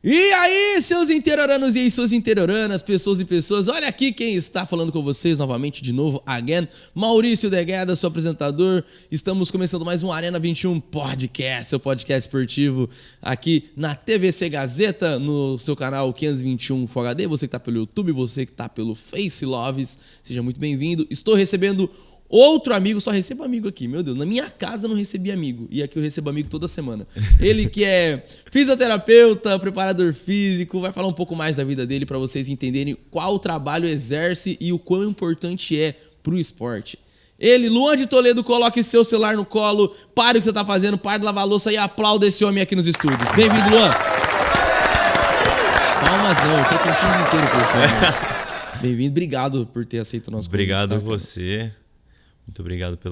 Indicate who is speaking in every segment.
Speaker 1: E aí, seus interioranos e suas interioranas, pessoas e pessoas, olha aqui quem está falando com vocês novamente de novo, again, Maurício Degueda, seu apresentador. Estamos começando mais um Arena 21 Podcast, seu podcast esportivo aqui na TVC Gazeta, no seu canal 521 Full HD, você que está pelo YouTube, você que está pelo Face Loves, seja muito bem-vindo. Estou recebendo outro amigo, só recebo amigo aqui, meu Deus. Na minha casa eu não recebi amigo. E aqui eu recebo amigo toda semana. Ele que é fisioterapeuta, preparador físico, vai falar um pouco mais da vida dele para vocês entenderem qual trabalho exerce e o quão importante é pro esporte. Ele, Luan de Toledo, coloque seu celular no colo, pare o que você tá fazendo, pare de lavar a louça e aplauda esse homem aqui nos estúdios. Bem-vindo, Luan. Palmas não, eu tô com o time inteiro pra esse homem. Bem-vindo, obrigado por ter aceito o nosso convite.
Speaker 2: Obrigado a você. Muito obrigado por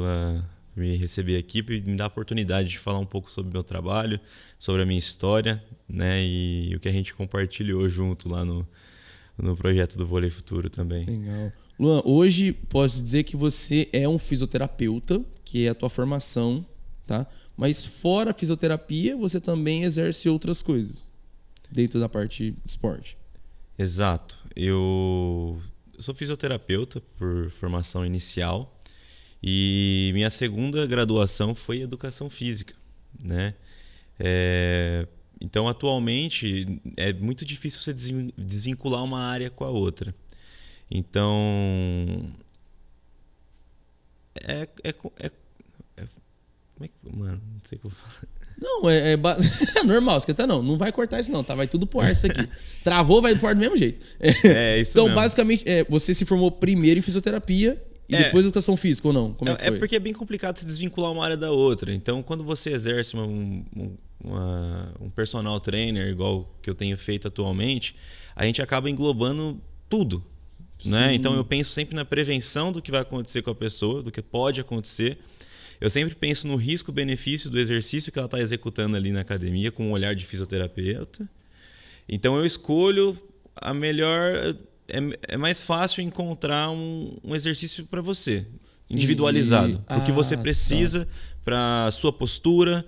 Speaker 2: me receber aqui e me dar a oportunidade de falar um pouco sobre o meu trabalho, sobre a minha história, né? E o que a gente compartilhou junto lá no projeto do Vôlei Futuro também.
Speaker 1: Legal. Luan, hoje posso dizer que você é um fisioterapeuta, que é a tua formação, tá? Mas fora a fisioterapia, você também exerce outras coisas dentro da parte de esporte.
Speaker 2: Exato. Eu sou fisioterapeuta por formação inicial. E minha segunda graduação foi Educação Física, né? Então, atualmente, é muito difícil você desvincular uma área com a outra. Então, como é que... Mano, não sei o que eu vou falar.
Speaker 1: Não, é normal, você tá não vai cortar isso não, tá? Vai tudo pro ar isso aqui. Travou, vai pro ar do mesmo jeito.
Speaker 2: Isso
Speaker 1: então,
Speaker 2: mesmo.
Speaker 1: Basicamente, você se formou primeiro em fisioterapia e depois educação física ou não? Como é que foi?
Speaker 2: É porque é bem complicado se desvincular uma área da outra. Então, quando você exerce um personal trainer, igual que eu tenho feito atualmente, a gente acaba englobando tudo, né? Então, eu penso sempre na prevenção do que vai acontecer com a pessoa, do que pode acontecer. Eu sempre penso no risco-benefício do exercício que ela está executando ali na academia, com um olhar de fisioterapeuta. Então, eu escolho a melhor... É mais fácil encontrar um exercício para você, individualizado. O que você precisa para a sua postura,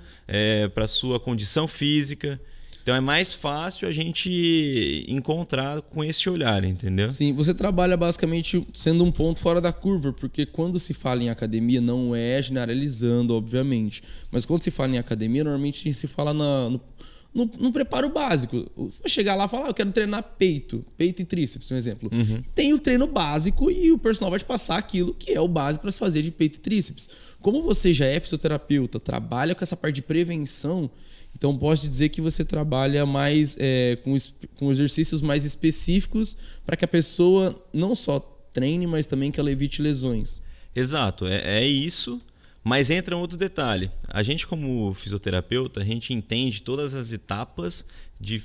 Speaker 2: para a sua condição física. Então é mais fácil a gente encontrar com esse olhar, entendeu?
Speaker 1: Sim, você trabalha basicamente sendo um ponto fora da curva, porque quando se fala em academia, não é generalizando, obviamente, mas quando se fala em academia, normalmente se fala no preparo básico. Vou chegar lá e falar, eu quero treinar peito e tríceps, por exemplo. Tem o treino básico e o personal vai te passar aquilo que é o básico para se fazer de peito e tríceps. Como você já é fisioterapeuta, trabalha com essa parte de prevenção, então posso dizer que você trabalha mais com exercícios mais específicos para que a pessoa não só treine, mas também que ela evite lesões.
Speaker 2: Exato, é isso. Mas entra um outro detalhe. A gente, como fisioterapeuta, a gente entende todas as etapas de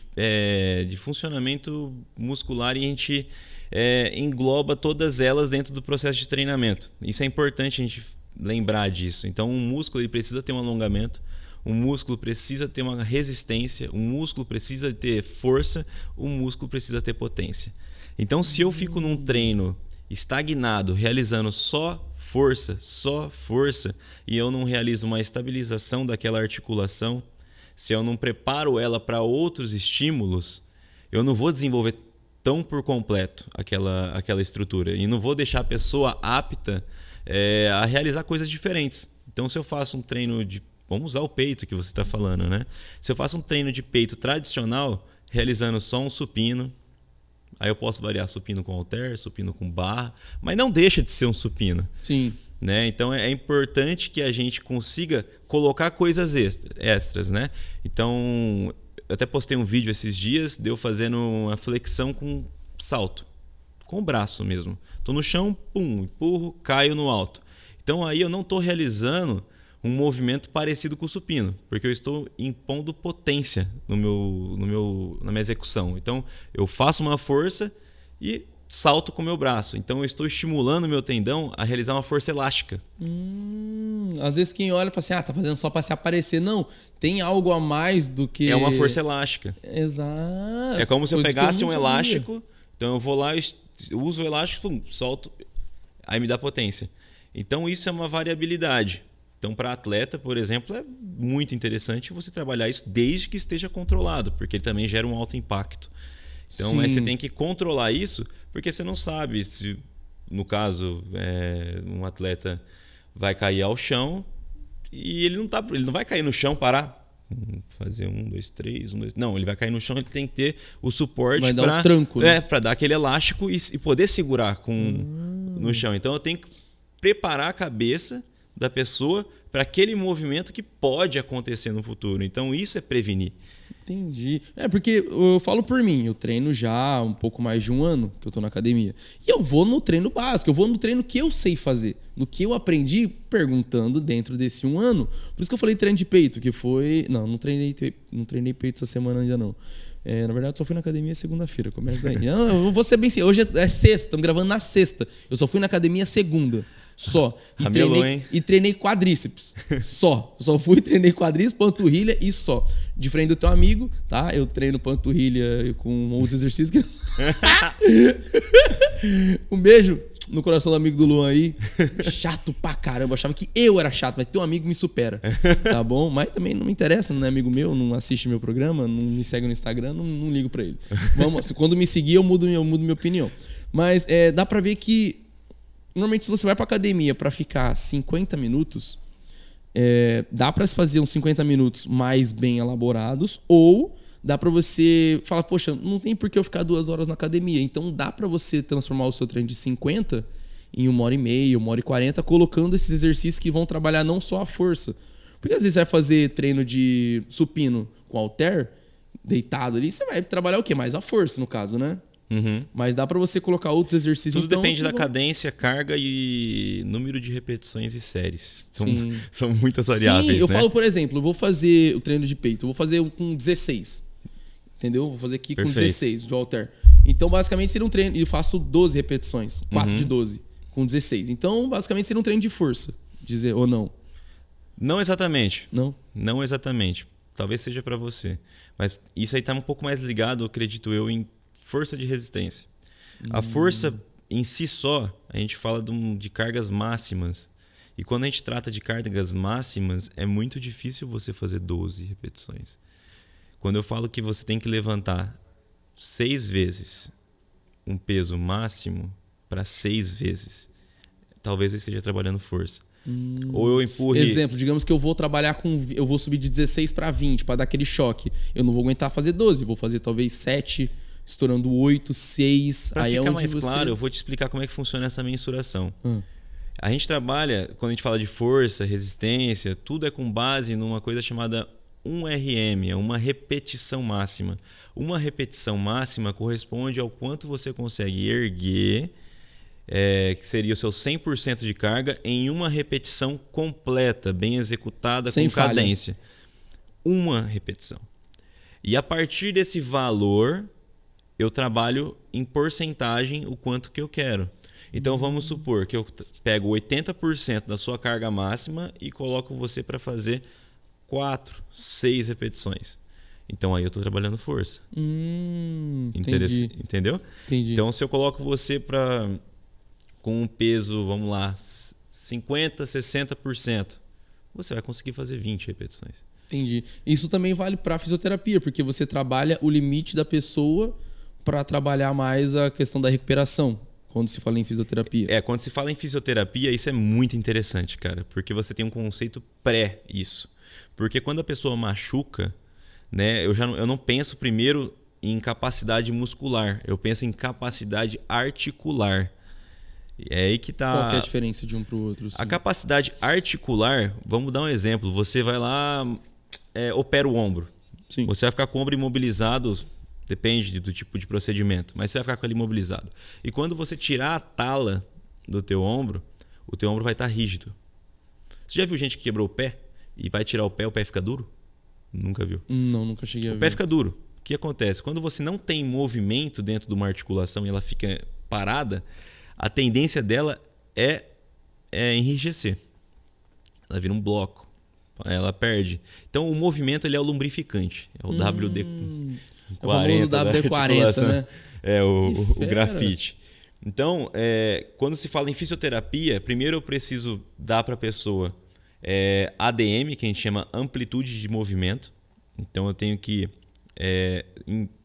Speaker 2: funcionamento muscular e a gente engloba todas elas dentro do processo de treinamento. Isso é importante a gente lembrar disso. Então, um músculo ele precisa ter um alongamento, um músculo precisa ter uma resistência, um músculo precisa ter força, um músculo precisa ter potência. Então, se eu fico num treino estagnado, realizando só força, e eu não realizo uma estabilização daquela articulação, se eu não preparo ela para outros estímulos, eu não vou desenvolver tão por completo aquela estrutura e não vou deixar a pessoa apta a realizar coisas diferentes. Então, se eu faço um treino de... Vamos usar o peito que você está falando, né? Se eu faço um treino de peito tradicional, realizando só um supino, aí eu posso variar supino com halter, supino com barra, mas não deixa de ser um supino.
Speaker 1: Sim.
Speaker 2: Né? Então é importante que a gente consiga colocar coisas extras, né? Então, eu até postei um vídeo esses dias de eu fazendo uma flexão com salto, com o braço mesmo. Estou no chão, pum, empurro, caio no alto. Então aí eu não estou realizando um movimento parecido com o supino, porque eu estou impondo potência na minha execução. Então eu faço uma força e salto com o meu braço. Então eu estou estimulando o meu tendão a realizar uma força elástica.
Speaker 1: Às vezes quem olha fala assim, tá fazendo só para se aparecer. Não, tem algo a mais do que...
Speaker 2: É uma força elástica.
Speaker 1: Exato.
Speaker 2: É como se eu pegasse um elástico, então eu vou lá, eu uso o elástico, solto, aí me dá potência. Então isso é uma variabilidade. Então, para atleta, por exemplo, é muito interessante você trabalhar isso desde que esteja controlado, porque ele também gera um alto impacto. Então, você tem que controlar isso, porque você não sabe se, no caso, um atleta vai cair ao chão e ele não vai cair no chão, parar. Fazer 1, 2, 3, 1, 2. Não, ele vai cair no chão, ele tem que ter o suporte
Speaker 1: vai dar um tranco, né?
Speaker 2: para dar aquele elástico e poder segurar no chão. Então eu tenho que preparar a cabeça da pessoa para aquele movimento que pode acontecer no futuro. Então isso é prevenir.
Speaker 1: Entendi. Porque eu falo por mim, eu treino já há um pouco mais de um ano que eu tô na academia. E eu vou no treino básico, eu vou no treino que eu sei fazer. No que eu aprendi perguntando dentro desse um ano. Por isso que eu falei treino de peito, que foi... Não treinei peito essa semana ainda não. Na verdade, só fui na academia segunda-feira. Começa daí. Não, eu vou ser bem sincero. Hoje é sexta, estamos gravando na sexta. Eu só fui na academia segunda. Só. E treinei quadríceps. Só fui, treinei quadríceps, panturrilha e só. Diferente do teu amigo, tá? Eu treino panturrilha com outros exercícios que... Um beijo no coração do amigo do Luan aí. Chato pra caramba. Achava que eu era chato, mas teu amigo me supera. Tá bom? Mas também não me interessa, não é amigo meu, não assiste meu programa, não me segue no Instagram, não ligo pra ele. Quando me seguir, eu mudo minha opinião. Mas dá pra ver que normalmente se você vai pra academia pra ficar 50 minutos, dá pra se fazer uns 50 minutos mais bem elaborados, ou dá pra você falar, poxa, não tem por que eu ficar 2 horas na academia. Então dá pra você transformar o seu treino de 50 em 1h30, 1h40, colocando esses exercícios que vão trabalhar não só a força. Porque às vezes você vai fazer treino de supino com halter, deitado ali, você vai trabalhar o quê? Mais a força, no caso, né?
Speaker 2: Uhum.
Speaker 1: Mas dá pra você colocar outros exercícios.
Speaker 2: Tudo depende da cadência, carga e número de repetições e séries. São muitas variáveis.
Speaker 1: Sim, eu falo, por exemplo, eu vou fazer o treino de peito, eu vou fazer com 16. Entendeu? Vou fazer aqui com 16 de halter. Então, basicamente, seria um treino. E eu faço 12 repetições. 4 de 12 com 16. Então, basicamente, seria um treino de força. Dizer, ou não?
Speaker 2: Não exatamente.
Speaker 1: Não?
Speaker 2: Não exatamente. Talvez seja pra você. Mas isso aí tá um pouco mais ligado, acredito eu, em força de resistência. A força em si só, a gente fala de cargas máximas. E quando a gente trata de cargas máximas, é muito difícil você fazer 12 repetições. Quando eu falo que você tem que levantar 6 vezes um peso máximo para 6 vezes, talvez eu esteja trabalhando força. Ou eu empurre...
Speaker 1: Exemplo, digamos que eu vou trabalhar eu vou subir de 16 para 20 para dar aquele choque. Eu não vou aguentar fazer 12, vou fazer talvez 7, estourando 8, 6.
Speaker 2: Para ficar mais claro, eu vou te explicar como é que funciona essa mensuração. A gente trabalha, quando a gente fala de força, resistência, tudo é com base numa coisa chamada 1RM, é uma repetição máxima. Uma repetição máxima corresponde ao quanto você consegue erguer, que seria o seu 100% de carga, em uma repetição completa, bem executada,
Speaker 1: sem
Speaker 2: com cadência. Uma repetição. E a partir desse valor, eu trabalho em porcentagem o quanto que eu quero. Então vamos supor que eu pego 80% da sua carga máxima e coloco você para fazer 4, 6 repetições. Então aí eu estou trabalhando força.
Speaker 1: Entendi.
Speaker 2: Entendeu?
Speaker 1: Entendi.
Speaker 2: Então se eu coloco você com um peso, vamos lá, 50%, 60%, você vai conseguir fazer 20 repetições.
Speaker 1: Entendi. Isso também vale para fisioterapia, porque você trabalha o limite da pessoa para trabalhar mais a questão da recuperação, quando se fala em fisioterapia.
Speaker 2: Quando se fala em fisioterapia, isso é muito interessante, cara, porque você tem um conceito pré isso. Porque quando a pessoa machuca, né, eu não penso primeiro em capacidade muscular, eu penso em capacidade articular. É aí que tá.
Speaker 1: Qual que é a diferença de um para o outro? Assim?
Speaker 2: A capacidade articular, vamos dar um exemplo. Você vai lá, opera o ombro.
Speaker 1: Sim.
Speaker 2: Você vai ficar com o ombro imobilizado, depende do tipo de procedimento, mas você vai ficar com ele imobilizado. E quando você tirar a tala do teu ombro, o teu ombro vai estar rígido. Você já viu gente que quebrou o pé e vai tirar o pé fica duro? Nunca viu.
Speaker 1: Não, nunca cheguei a ver.
Speaker 2: O pé fica duro. O que acontece? Quando você não tem movimento dentro de uma articulação e ela fica parada, a tendência dela é enrijecer. Ela vira um bloco. Ela perde. Então o movimento ele é o lubrificante. É o WD-40.
Speaker 1: É o famoso WD-40, né?
Speaker 2: É o grafite. Então, quando se fala em fisioterapia, primeiro eu preciso dar para a pessoa ADM, que a gente chama amplitude de movimento. Então eu tenho que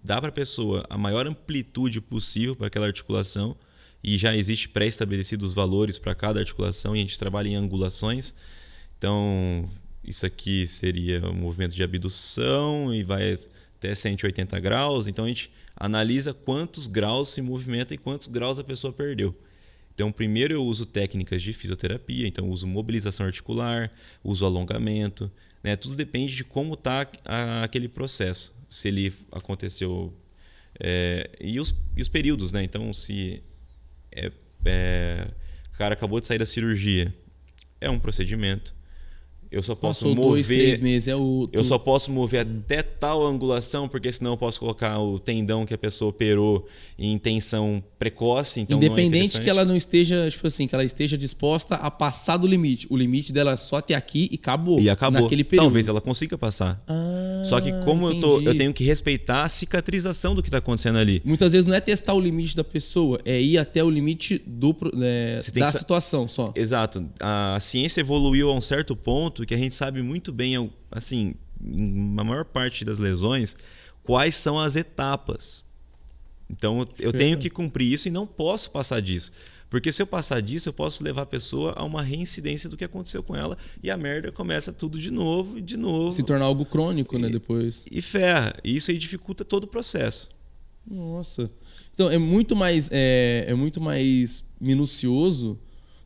Speaker 2: dar para a pessoa a maior amplitude possível para aquela articulação, e já existe pré-estabelecidos os valores para cada articulação, e a gente trabalha em angulações. Então isso aqui seria um movimento de abdução e vai até 180 graus. Então a gente analisa quantos graus se movimenta e quantos graus a pessoa perdeu. Então, primeiro eu uso técnicas de fisioterapia, então eu uso mobilização articular, uso alongamento, né? Tudo depende de como está aquele processo, se ele aconteceu e os períodos, né? Então, se o cara acabou de sair da cirurgia, é um procedimento. Eu só posso
Speaker 1: Passou
Speaker 2: mover
Speaker 1: 2, 3 meses,
Speaker 2: eu só posso mover até tal angulação, porque senão eu posso colocar o tendão que a pessoa operou em tensão precoce. Então
Speaker 1: independente
Speaker 2: não é
Speaker 1: que ela não esteja, tipo assim, que ela esteja disposta a passar do limite. O limite dela é só até aqui e acabou.
Speaker 2: E acabou.
Speaker 1: Naquele período.
Speaker 2: Talvez ela consiga passar. Só que como eu tenho que respeitar a cicatrização do que está acontecendo ali.
Speaker 1: Muitas vezes não é testar o limite da pessoa, é ir até o limite da situação só.
Speaker 2: Exato. A ciência evoluiu a um certo ponto que a gente sabe muito bem, assim, na maior parte das lesões, quais são as etapas. Então eu tenho que cumprir isso e não posso passar disso. Porque se eu passar disso, eu posso levar a pessoa a uma reincidência do que aconteceu com ela, e a merda começa tudo de novo e de novo.
Speaker 1: Se tornar algo crônico, né, depois.
Speaker 2: E ferra. E isso aí dificulta todo o processo.
Speaker 1: Nossa. Então é muito mais minucioso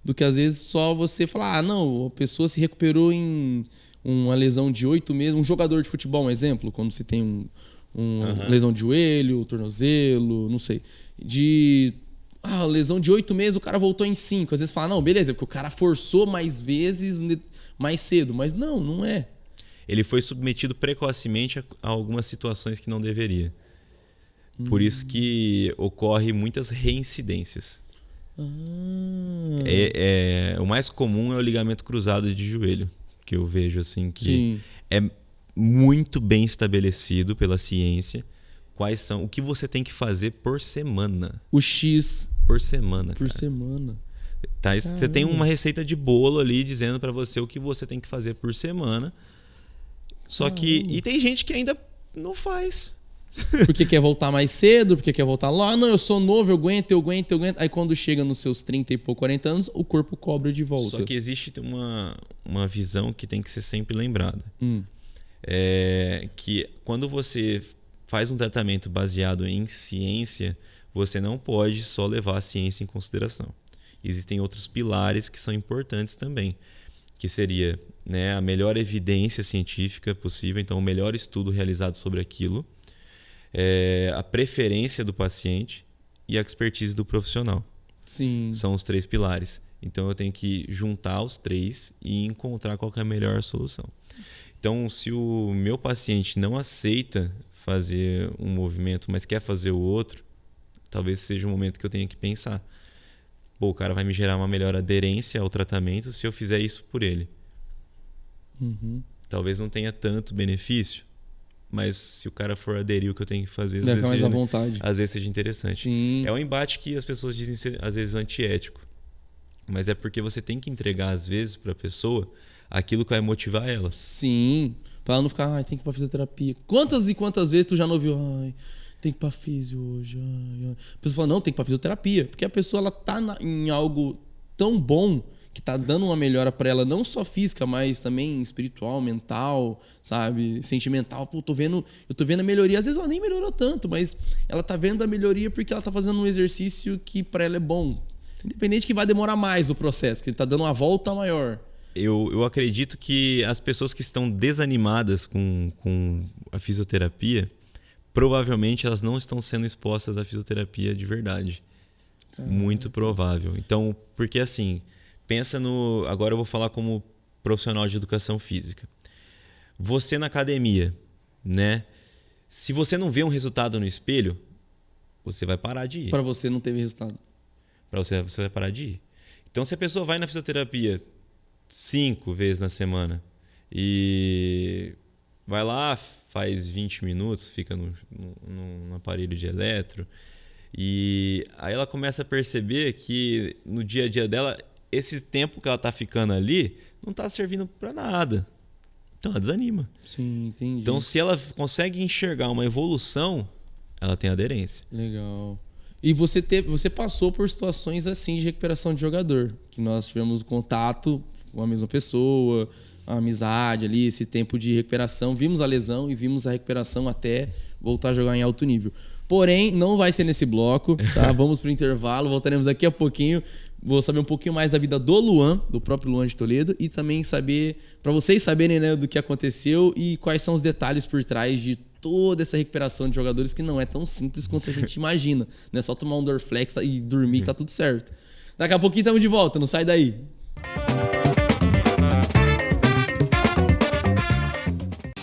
Speaker 1: do que às vezes só você falar, não, a pessoa se recuperou em uma lesão de 8 meses. Um jogador de futebol, um exemplo, quando você tem uma lesão de joelho, tornozelo, não sei. Lesão de 8 meses, o cara voltou em 5. Às vezes fala, não, beleza, porque o cara forçou mais vezes mais cedo. Mas não é.
Speaker 2: Ele foi submetido precocemente a algumas situações que não deveria. Por isso que ocorre muitas reincidências. O mais comum é o ligamento cruzado de joelho, que eu vejo assim que
Speaker 1: Sim.
Speaker 2: É muito bem estabelecido pela ciência o que você tem que fazer por semana.
Speaker 1: O X
Speaker 2: por semana.
Speaker 1: Por
Speaker 2: cara.
Speaker 1: semana.
Speaker 2: Tá, você tem uma receita de bolo ali dizendo para você o que você tem que fazer por semana. Só que e tem gente que ainda não faz.
Speaker 1: Porque quer voltar mais cedo, porque quer voltar lá. Não, eu sou novo, eu aguento. Aí quando chega nos seus 30 e pouco, 40 anos, o corpo cobra de volta.
Speaker 2: Só que existe uma visão que tem que ser sempre lembrada. Que quando você faz um tratamento baseado em ciência, você não pode só levar a ciência em consideração. Existem outros pilares que são importantes também, que seria, né, a melhor evidência científica possível, então o melhor estudo realizado sobre aquilo, a preferência do paciente e a expertise do profissional.
Speaker 1: Sim.
Speaker 2: São os 3 pilares. Então eu tenho que juntar os 3 e encontrar qual que é a melhor solução. Então, se o meu paciente não aceita fazer um movimento, mas quer fazer o outro, talvez seja um momento que eu tenha que pensar. O cara vai me gerar uma melhor aderência ao tratamento se eu fizer isso por ele. Talvez não tenha tanto benefício, mas se o cara for aderir o que eu tenho que fazer, às vezes seja interessante.
Speaker 1: Sim.
Speaker 2: É um embate que as pessoas dizem ser, às vezes, antiético. Mas é porque você tem que entregar, às vezes, para a pessoa aquilo que vai motivar ela.
Speaker 1: Sim. Pra ela não ficar, tem que ir pra fisioterapia. Quantas e quantas vezes tu já não ouviu, tem que ir pra fisio hoje. A pessoa fala, não, tem que ir pra fisioterapia. Porque a pessoa ela tá em algo tão bom que tá dando uma melhora pra ela, não só física, mas também espiritual, mental, sabe? Sentimental. Pô, eu tô vendo a melhoria. Às vezes ela nem melhorou tanto, mas ela tá vendo a melhoria porque ela tá fazendo um exercício que pra ela é bom. Independente que vai demorar mais o processo, que ele tá dando uma volta maior.
Speaker 2: Eu acredito que as pessoas que estão desanimadas com a fisioterapia, provavelmente elas não estão sendo expostas à fisioterapia de verdade. Muito provável. Então, porque assim, pensa no... Agora eu vou falar como profissional de educação física. Você na academia, né? Se você não vê um resultado no espelho, você vai parar de ir.
Speaker 1: Para você não teve resultado.
Speaker 2: Para você vai parar de ir. Então, se a pessoa vai na fisioterapia 5 vezes na semana e vai lá, faz 20 minutos, fica num aparelho de eletro, e aí ela começa a perceber que no dia a dia dela esse tempo que ela tá ficando ali não tá servindo para nada. Então ela desanima.
Speaker 1: Sim, entendi.
Speaker 2: Então se ela consegue enxergar uma evolução, ela tem aderência.
Speaker 1: Legal. E você passou por situações assim de recuperação de jogador, que nós tivemos contato com a mesma pessoa, a amizade ali, esse tempo de recuperação, vimos a lesão e vimos a recuperação até voltar a jogar em alto nível. Porém, não vai ser nesse bloco, tá? Vamos pro intervalo, voltaremos daqui a pouquinho. Vou saber um pouquinho mais da vida do Luan, do próprio Luan de Toledo, e também saber, para vocês saberem, né, do que aconteceu e quais são os detalhes por trás de toda essa recuperação de jogadores, que não é tão simples quanto a gente imagina. Não é só tomar um Dorflex e dormir que tá tudo certo. Daqui a pouquinho estamos de volta, não sai daí.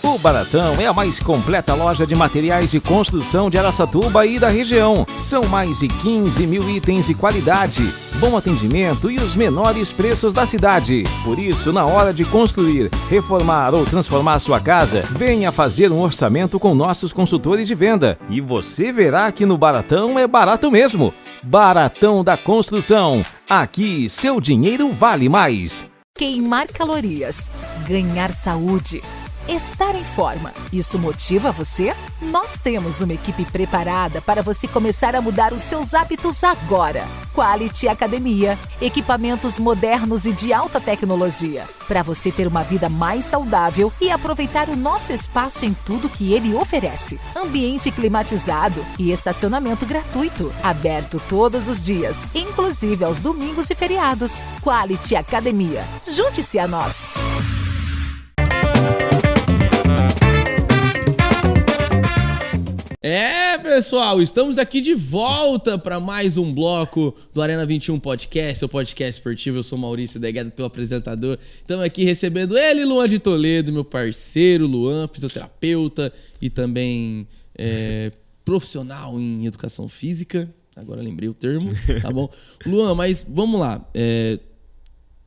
Speaker 3: O Baratão é a mais completa loja de materiais de construção de Araçatuba e da região. São mais de 15 mil itens de qualidade, bom atendimento e os menores preços da cidade. Por isso, na hora de construir, reformar ou transformar sua casa, venha fazer um orçamento com nossos consultores de venda. E você verá que no Baratão é barato mesmo. Baratão da Construção. Aqui, seu dinheiro vale mais.
Speaker 4: Queimar calorias, ganhar saúde, estar em forma. Isso motiva você? Nós temos uma equipe preparada para você começar a mudar os seus hábitos agora. Quality Academia, equipamentos modernos e de alta tecnologia, para você ter uma vida mais saudável e aproveitar o nosso espaço em tudo que ele oferece. Ambiente climatizado e estacionamento gratuito, aberto todos os dias, inclusive aos domingos e feriados. Quality Academia. Junte-se a nós!
Speaker 1: É, pessoal, estamos aqui de volta para mais um bloco do Arena 21 Podcast, seu podcast esportivo. Eu sou Maurício Degueda, teu apresentador. Estamos aqui recebendo ele, Luan de Toledo, meu parceiro Luan, fisioterapeuta e também profissional em educação física. Agora lembrei o termo, tá bom? Luan, mas vamos lá.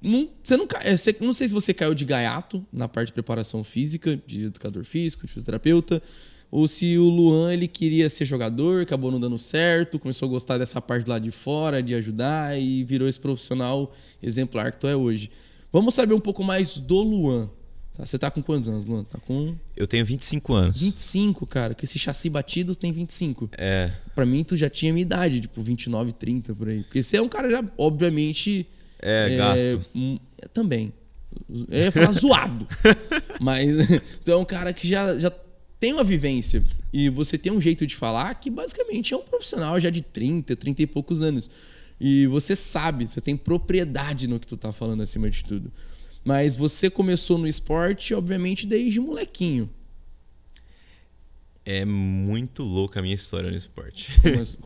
Speaker 1: Não sei se você caiu de gaiato na parte de preparação física, de educador físico, de fisioterapeuta, ou se o Luan ele queria ser jogador, acabou não dando certo, começou a gostar dessa parte lá de fora, de ajudar e virou esse profissional exemplar que tu é hoje. Vamos saber um pouco mais do Luan. Tá? Você tá com quantos anos, Luan? Tá com...
Speaker 2: Eu tenho 25 anos.
Speaker 1: 25, cara. Que esse chassi batido tem 25.
Speaker 2: É.
Speaker 1: Pra mim, tu já tinha minha idade, tipo 29, 30, por aí. Porque você é um cara já, obviamente...
Speaker 2: gasto.
Speaker 1: Também. Eu ia falar zoado. Mas tu é um cara que já tem uma vivência e você tem um jeito de falar que basicamente é um profissional já de 30 e poucos anos. E você sabe, você tem propriedade no que tu tá falando acima de tudo. Mas você começou no esporte, obviamente, desde molequinho.
Speaker 2: É muito louca a minha história no esporte.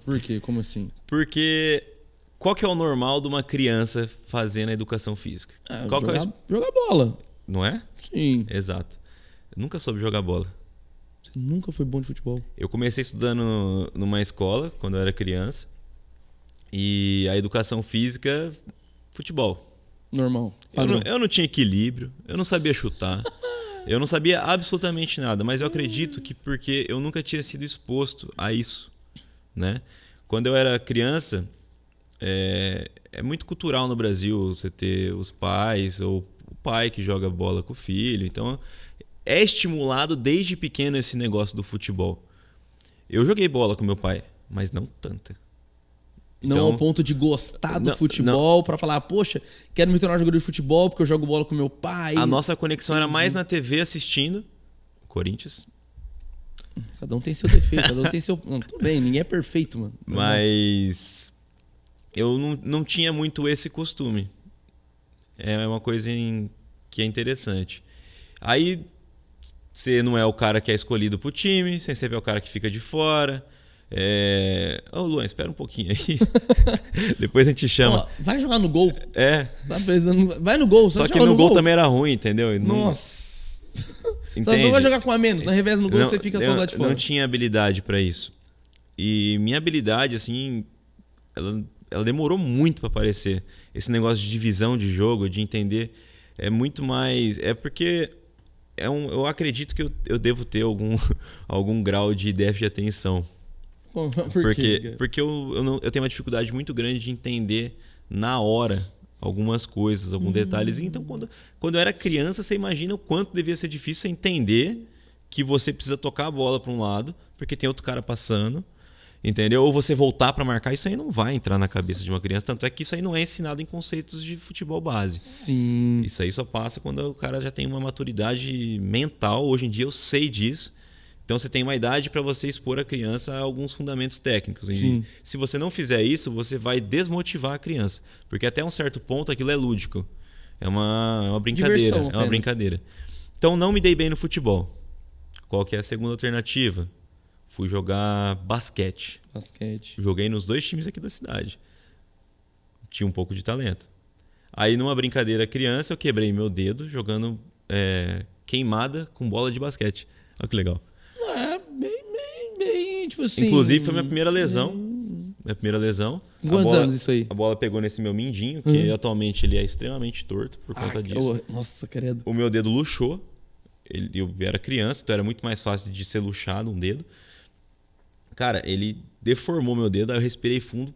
Speaker 1: Por quê? Como assim?
Speaker 2: Porque qual que é o normal de uma criança fazendo a educação física?
Speaker 1: Jogar bola.
Speaker 2: Não é?
Speaker 1: Sim.
Speaker 2: Exato. Eu nunca soube jogar bola.
Speaker 1: Você nunca foi bom de futebol?
Speaker 2: Eu comecei estudando numa escola quando eu era criança. E a educação física, futebol.
Speaker 1: Normal.
Speaker 2: Eu não tinha equilíbrio, eu não sabia chutar, eu não sabia absolutamente nada. Mas eu acredito que porque eu nunca tinha sido exposto a isso, né? Quando eu era criança, é muito cultural no Brasil você ter os pais ou o pai que joga bola com o filho. Então é estimulado desde pequeno esse negócio do futebol. Eu joguei bola com meu pai, mas não tanta.
Speaker 1: Não
Speaker 2: então,
Speaker 1: ao ponto de gostar do futebol pra falar, poxa, quero me tornar jogador de futebol porque eu jogo bola com meu pai.
Speaker 2: A nossa conexão era mais na TV assistindo Corinthians.
Speaker 1: Cada um tem seu defeito, cada um tem seu... Não, tudo bem, ninguém é perfeito, mano.
Speaker 2: Mas eu não tinha muito esse costume. É uma coisa que é interessante. Aí você não é o cara que é escolhido pro time, você sempre é o cara que fica de fora. Ô Luan, espera um pouquinho aí. Depois a gente chama.
Speaker 1: Vai jogar no gol.
Speaker 2: Tá
Speaker 1: precisando... Vai no gol.
Speaker 2: Só que no gol também era ruim, entendeu?
Speaker 1: Nossa.
Speaker 2: Entende?
Speaker 1: Não vai jogar com a menos. Na revés no gol você fica só lá de fora.
Speaker 2: Não tinha habilidade pra isso. E minha habilidade, assim, ela demorou muito pra aparecer. Esse negócio de divisão de jogo, de entender, é muito mais... É porque eu acredito que eu devo ter algum grau de déficit de atenção.
Speaker 1: Por quê?
Speaker 2: Porque eu tenho uma dificuldade muito grande de entender na hora algumas coisas, alguns detalhes. Então, quando eu era criança, você imagina o quanto devia ser difícil você entender que você precisa tocar a bola para um lado, porque tem outro cara passando, entendeu? Ou você voltar para marcar. Isso aí não vai entrar na cabeça de uma criança. Tanto é que isso aí não é ensinado em conceitos de futebol base.
Speaker 1: Sim.
Speaker 2: Isso aí só passa quando o cara já tem uma maturidade mental. Hoje em dia eu sei disso. Então você tem uma idade para você expor a criança a alguns fundamentos técnicos. E se você não fizer isso, você vai desmotivar a criança. Porque até um certo ponto aquilo é lúdico. É uma brincadeira.
Speaker 1: Diversão,
Speaker 2: é uma brincadeira. Então não me dei bem no futebol. Qual que é a segunda alternativa? Fui jogar basquete. Joguei nos 2 times aqui da cidade. Tinha um pouco de talento. Aí numa brincadeira criança eu quebrei meu dedo jogando queimada com bola de basquete. Olha que legal.
Speaker 1: Bem, tipo assim...
Speaker 2: Inclusive foi minha primeira lesão.
Speaker 1: Quantos anos isso aí?
Speaker 2: A bola pegou nesse meu mindinho, que atualmente ele é extremamente torto por conta disso.
Speaker 1: Nossa, credo.
Speaker 2: O meu dedo luxou. Eu era criança, então era muito mais fácil de ser luxado um dedo. Cara, ele deformou meu dedo, aí eu respirei fundo,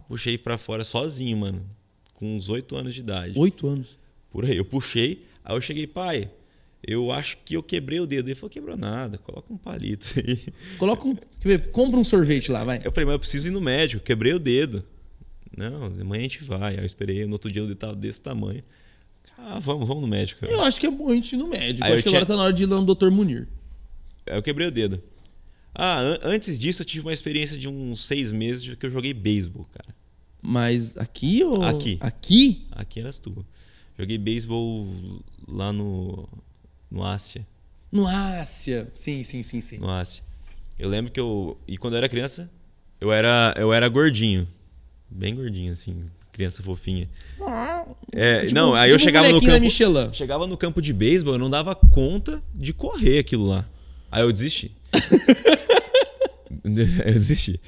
Speaker 2: puxei pra fora sozinho, mano. Com uns 8 anos de idade.
Speaker 1: 8 anos?
Speaker 2: Por aí, eu puxei, aí eu cheguei, pai, eu acho que eu quebrei o dedo. Ele falou, quebrou nada, coloca um palito aí.
Speaker 1: Compra um sorvete lá, vai.
Speaker 2: Eu falei, mas eu preciso ir no médico, quebrei o dedo. Não, amanhã a gente vai. Aí eu esperei, no outro dia o dedo tava desse tamanho. Vamos no médico.
Speaker 1: Eu acho que é bom a gente ir no médico.
Speaker 2: Aí
Speaker 1: acho que agora tá na hora de ir lá no Dr. Munir.
Speaker 2: Aí eu quebrei o dedo. Antes disso eu tive uma experiência de uns 6 meses que eu joguei beisebol, cara.
Speaker 1: Mas aqui ou...
Speaker 2: Aqui.
Speaker 1: Aqui?
Speaker 2: Aqui era as tuas. Joguei beisebol lá no Ásia.
Speaker 1: No Ásia. Sim.
Speaker 2: No Ásia. Eu lembro que E quando eu era criança, eu era gordinho. Bem gordinho, assim. Criança fofinha. Aí eu chegava no campo.
Speaker 1: Michelin.
Speaker 2: Chegava no campo de beisebol, eu não dava conta de correr aquilo lá. Aí eu desisti. Eu desisti.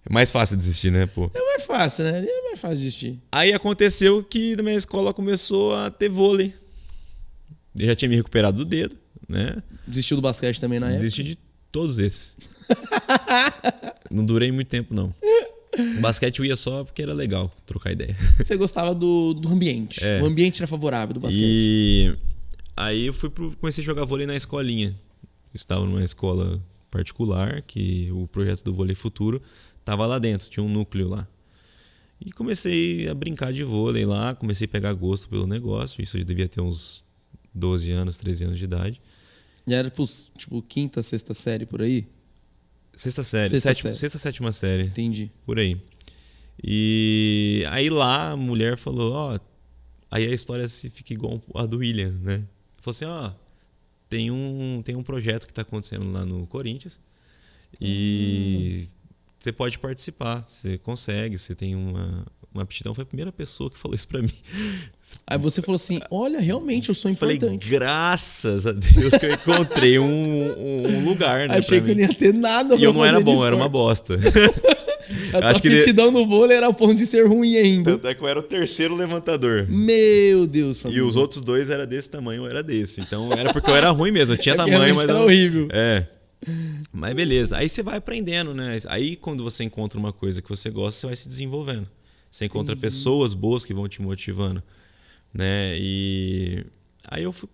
Speaker 2: É mais fácil desistir, né, pô?
Speaker 1: É mais fácil, né? É mais fácil desistir.
Speaker 2: Aí aconteceu que na minha escola começou a ter vôlei. Eu já tinha me recuperado do dedo, né?
Speaker 1: Desistiu do basquete também na época?
Speaker 2: Desisti de todos esses. Não durei muito tempo, não. Basquete eu ia só porque era legal trocar ideia.
Speaker 1: Você gostava do ambiente. O ambiente era favorável do basquete.
Speaker 2: E aí eu comecei a jogar vôlei na escolinha. Eu estava numa escola particular, que o projeto do Vôlei Futuro estava lá dentro, tinha um núcleo lá. E comecei a brincar de vôlei lá, comecei a pegar gosto pelo negócio. Isso eu devia ter uns 12 anos, 13 anos de idade.
Speaker 1: Já era tipo quinta, sexta série por aí?
Speaker 2: Sexta série. Sexta, sétima série.
Speaker 1: Entendi.
Speaker 2: Por aí. E aí lá a mulher falou, aí a história fica igual a do William, né? Falou assim, tem um projeto que está acontecendo lá no Corinthians e você pode participar, você consegue, você tem uma aptidão. Foi a primeira pessoa que falou isso pra mim.
Speaker 1: Aí você falou assim, olha, realmente eu sou importante.
Speaker 2: Falei, graças a Deus que eu encontrei um lugar, né?
Speaker 1: Achei que eu não ia ter nada.
Speaker 2: E eu não era bom, era uma bosta.
Speaker 1: A tua aptidão no vôlei era ao ponto de ser ruim ainda.
Speaker 2: Tanto é que eu era o terceiro levantador.
Speaker 1: Meu Deus, família.
Speaker 2: E os outros 2 era desse tamanho, eu era desse. Então era porque eu era ruim mesmo, eu tinha tamanho, mas
Speaker 1: era horrível.
Speaker 2: Mas beleza, aí você vai aprendendo, né? Aí quando você encontra uma coisa que você gosta, você vai se desenvolvendo. Você encontra pessoas boas que vão te motivando, né? E aí eu fui...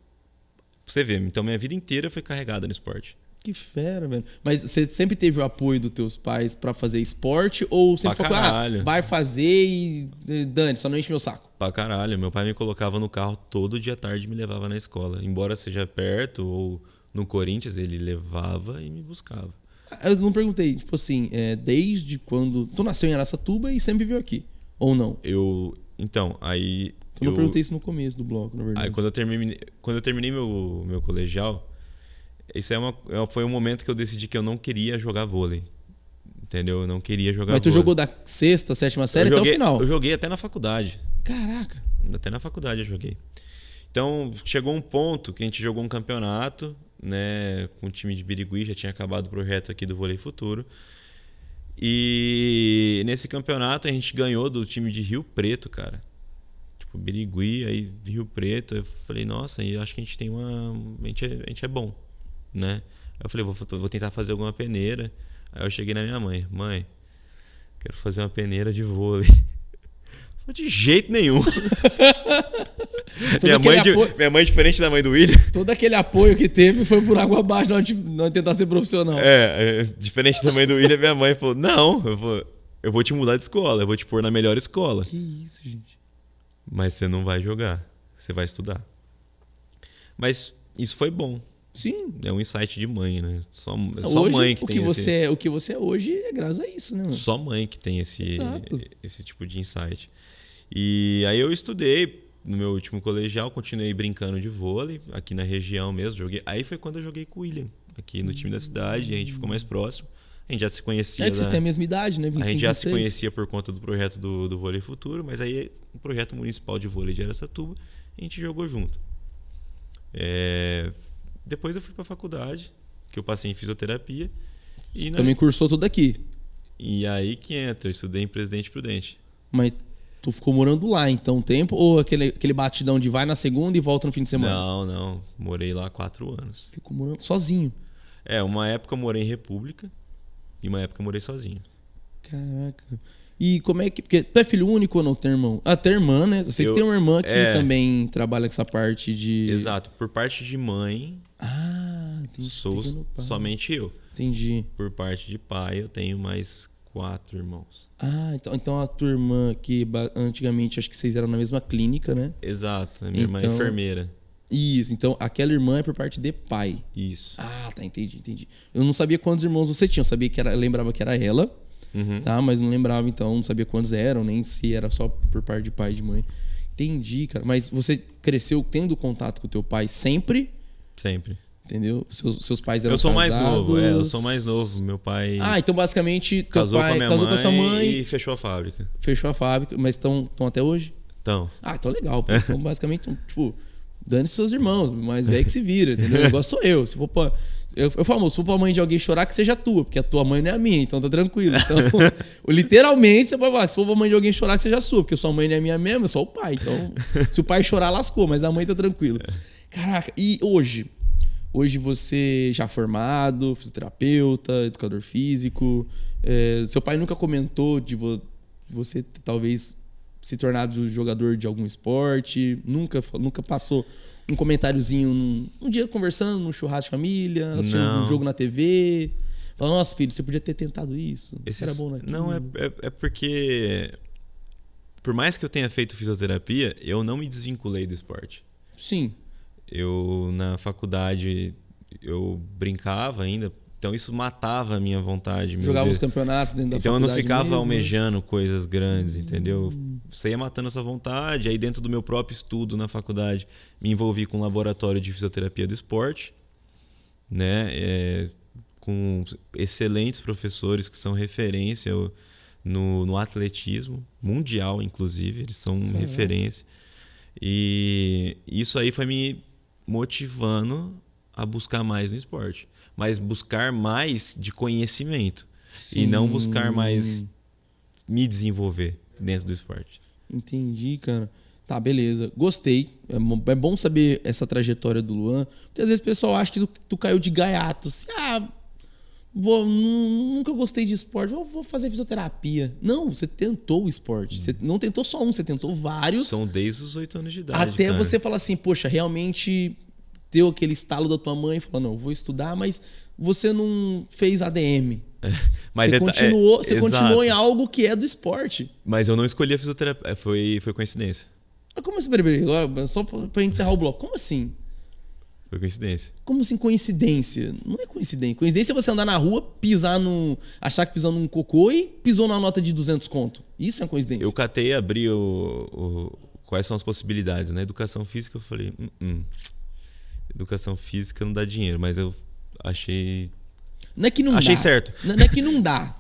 Speaker 2: Você vê, então minha vida inteira foi carregada no esporte.
Speaker 1: Que fera, velho. Mas você sempre teve o apoio dos teus pais pra fazer esporte? Ou sempre falou, vai fazer e dane, só não enche meu saco?
Speaker 2: Pra caralho. Meu pai me colocava no carro todo dia à tarde e me levava na escola. Embora seja perto ou no Corinthians, ele levava e me buscava.
Speaker 1: Eu não perguntei, tipo assim, desde quando... Tu nasceu em Araçatuba e sempre viveu aqui? Ou não?
Speaker 2: Então, aí...
Speaker 1: Eu não perguntei isso no começo do bloco, na verdade.
Speaker 2: Aí quando eu terminei meu colegial... Isso foi um momento que eu decidi que eu não queria jogar vôlei. Entendeu? Eu não queria jogar vôlei.
Speaker 1: Mas tu jogou da sexta, sétima série até o final?
Speaker 2: Eu joguei até na faculdade.
Speaker 1: Caraca.
Speaker 2: Até na faculdade eu joguei. Então, chegou um ponto que a gente jogou um campeonato, né, com o time de Birigui, já tinha acabado o projeto aqui do Vôlei Futuro. E nesse campeonato a gente ganhou do time de Rio Preto, cara. Tipo, Birigui, aí Rio Preto. Eu falei, nossa, eu acho que a gente tem a gente é bom, né? Eu falei, vou tentar fazer alguma peneira. Aí eu cheguei na minha mãe, quero fazer uma peneira de vôlei. De jeito nenhum.
Speaker 1: Todo aquele apoio-
Speaker 2: Minha mãe é diferente da mãe do William.
Speaker 1: Todo aquele apoio que teve foi por água abaixo na hora de tentar ser profissional.
Speaker 2: Diferente da mãe do William, minha mãe falou: não, eu vou te mudar de escola, eu vou te pôr na melhor escola.
Speaker 1: Que isso, gente.
Speaker 2: Mas você não vai jogar, você vai estudar. Mas isso foi bom.
Speaker 1: Sim.
Speaker 2: É um insight de mãe, né? Só
Speaker 1: Hoje,
Speaker 2: mãe que
Speaker 1: o
Speaker 2: tem
Speaker 1: o que você é hoje é graças a isso, né, mano?
Speaker 2: Só mãe que tem
Speaker 1: Exato.
Speaker 2: esse tipo de insight. E aí eu estudei no meu último colegial, continuei brincando de vôlei aqui na região mesmo. Joguei. Aí foi quando eu joguei com o William, aqui no time da cidade, e a gente ficou mais próximo. A gente já se conhecia.
Speaker 1: É que vocês têm a mesma idade, né? 25,
Speaker 2: a gente já se
Speaker 1: 26.
Speaker 2: conhecia por conta do projeto do Vôlei Futuro, mas aí o projeto municipal de vôlei de Araçatuba, a gente jogou junto. Depois eu fui para a faculdade, que eu passei em fisioterapia. E
Speaker 1: Também cursou tudo aqui.
Speaker 2: E aí que entra, eu estudei em Presidente Prudente.
Speaker 1: Mas tu ficou morando lá então um tempo? Ou aquele batidão de vai na segunda e volta no fim de semana?
Speaker 2: Não. Morei lá 4 anos.
Speaker 1: Ficou morando sozinho.
Speaker 2: Uma época eu morei em República e uma época eu morei sozinho.
Speaker 1: Caraca. E como é que... Porque tu é filho único ou não tem irmão? Ah, tem irmã, né? Eu sei que tem uma irmã que também trabalha com essa parte de...
Speaker 2: Exato. Por parte de mãe,
Speaker 1: entendi.
Speaker 2: sou somente eu.
Speaker 1: Entendi.
Speaker 2: Por parte de pai, eu tenho mais 4 irmãos.
Speaker 1: Então a tua irmã, que antigamente acho que vocês eram na mesma clínica, né?
Speaker 2: Exato. A minha irmã é enfermeira.
Speaker 1: Isso. Então aquela irmã é por parte de pai.
Speaker 2: Isso.
Speaker 1: Tá. Entendi. Eu não sabia quantos irmãos você tinha. Eu lembrava que era ela. Tá, mas não lembrava então, não sabia quantos eram, nem se era só por parte de pai e de mãe. Entendi, cara. Mas você cresceu tendo contato com o teu pai sempre?
Speaker 2: Sempre.
Speaker 1: Entendeu? Seus pais eram
Speaker 2: Eu sou
Speaker 1: casados?
Speaker 2: mais novo, eu sou mais novo. Meu pai
Speaker 1: então basicamente teu
Speaker 2: casou
Speaker 1: pai
Speaker 2: com a minha
Speaker 1: casou
Speaker 2: mãe
Speaker 1: com a sua mãe
Speaker 2: e fechou a fábrica.
Speaker 1: Fechou a fábrica, mas estão até hoje?
Speaker 2: Então.
Speaker 1: Então legal. Pô. Então basicamente, tipo, dane seus irmãos, mais velho que se vira, entendeu? O negócio sou eu. Se for pra... Eu falo, se for pra mãe de alguém chorar, que seja tua, porque a tua mãe não é a minha, então tá tranquilo. Então, literalmente, você pode falar, se for pra mãe de alguém chorar, que seja sua, porque sua mãe não é minha mesmo, é só o pai. Então, se o pai chorar, lascou, mas a mãe tá tranquilo. Caraca, e hoje? Hoje você já formado, fisioterapeuta, educador físico, seu pai nunca comentou de você talvez se tornar jogador de algum esporte? Nunca passou um comentáriozinho num dia conversando, num churrasco de família, assistindo um jogo na TV? Fala, nossa, filho, você podia ter tentado isso. Era bom naquilo.
Speaker 2: Não, é porque... Por mais que eu tenha feito fisioterapia, eu não me desvinculei do esporte.
Speaker 1: Sim.
Speaker 2: Eu, na faculdade, eu brincava ainda, então isso matava a minha vontade.
Speaker 1: Jogava os campeonatos dentro da
Speaker 2: então
Speaker 1: faculdade.
Speaker 2: Então eu não ficava
Speaker 1: mesmo,
Speaker 2: almejando coisas grandes, entendeu? Você ia matando essa vontade, aí dentro do meu próprio estudo na faculdade, me envolvi com um laboratório de fisioterapia do esporte, né? Com excelentes professores que são referência no atletismo mundial, inclusive, eles são referência. E isso aí foi me motivando a buscar mais no esporte, mas buscar mais de conhecimento. Sim. E não buscar mais me desenvolver dentro do esporte.
Speaker 1: Entendi, cara. Tá, beleza. Gostei. É bom saber essa trajetória do Luan, porque às vezes o pessoal acha que tu caiu de gaiato. Assim, nunca gostei de esporte, vou fazer fisioterapia. Não, você tentou o esporte. Você não tentou só um, você tentou vários.
Speaker 2: São desde os 8 anos de idade.
Speaker 1: Até você falar assim, poxa, realmente deu aquele estalo da tua mãe e falou, não, vou estudar, mas você não fez ADM.
Speaker 2: Mas
Speaker 1: você continuou em algo que é do esporte.
Speaker 2: Mas eu não escolhi a fisioterapia, foi coincidência.
Speaker 1: Como assim? Peraí, agora, só pra gente encerrar o bloco. Como assim?
Speaker 2: Foi coincidência.
Speaker 1: Como assim coincidência? Não é coincidência. Coincidência é você andar na rua, achar que pisou num cocô e pisou numa nota de 200 conto. Isso é coincidência.
Speaker 2: Eu catei e abri quais são as possibilidades. Na educação física eu falei, educação física não dá dinheiro, mas eu achei...
Speaker 1: Não é que não
Speaker 2: achei
Speaker 1: dá.
Speaker 2: certo.
Speaker 1: Não é que não dá.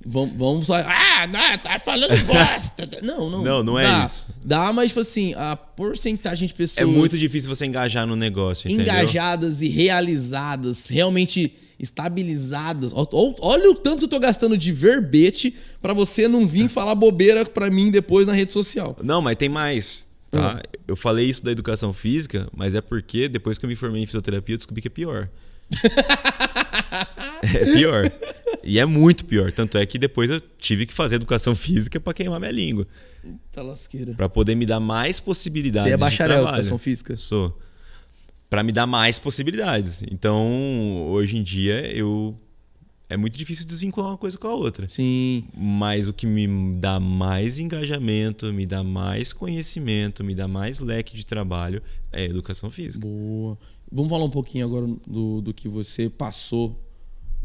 Speaker 1: Vamos só... não, tá falando bosta. Não
Speaker 2: é isso.
Speaker 1: Dá, mas tipo assim, a porcentagem de pessoas...
Speaker 2: É muito difícil você engajar no negócio, entendeu?
Speaker 1: Engajadas e realizadas, realmente estabilizadas. Olha o tanto que eu tô gastando de verbete pra você não vir falar bobeira pra mim depois na rede social.
Speaker 2: Não, mas tem mais, tá? Eu falei isso da educação física, mas é porque depois que eu me formei em fisioterapia eu descobri que é pior. É pior. E é muito pior. Tanto é que depois eu tive que fazer educação física para queimar minha língua.
Speaker 1: Tá lasqueira.
Speaker 2: Para poder me dar mais possibilidades.
Speaker 1: Você é bacharel
Speaker 2: de
Speaker 1: em
Speaker 2: trabalho.
Speaker 1: educação física?
Speaker 2: Sou. Para me dar mais possibilidades. Então, hoje em dia, é muito difícil desvincular uma coisa com a outra.
Speaker 1: Sim.
Speaker 2: Mas o que me dá mais engajamento, me dá mais conhecimento, me dá mais leque de trabalho é a educação física.
Speaker 1: Boa. Vamos falar um pouquinho agora do que você passou,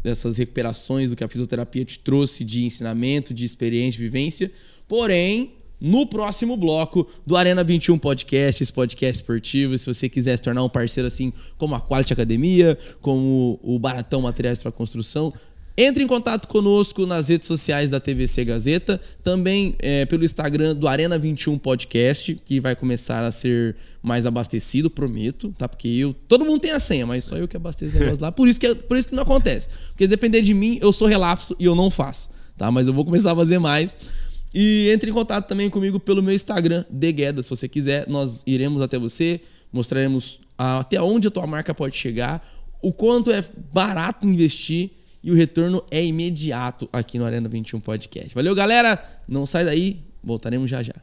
Speaker 1: dessas recuperações, do que a fisioterapia te trouxe de ensinamento, de experiência, de vivência. Porém, no próximo bloco do Arena 21 Podcast, esse podcast esportivo, se você quiser se tornar um parceiro assim como a Quality Academia, como o Baratão Materiais para Construção, entre em contato conosco nas redes sociais da TVC Gazeta, também pelo Instagram do Arena 21 Podcast, que vai começar a ser mais abastecido, prometo, tá? Porque todo mundo tem a senha, mas só eu que abasteço o negócio lá, por isso que não acontece. Porque se depender de mim, eu sou relapso e eu não faço, tá? Mas eu vou começar a fazer mais. E entre em contato também comigo pelo meu Instagram, Degueda, se você quiser, nós iremos até você, mostraremos até onde a tua marca pode chegar, o quanto é barato investir, e o retorno é imediato aqui no Arena 21 Podcast. Valeu, galera! Não sai daí, voltaremos já já.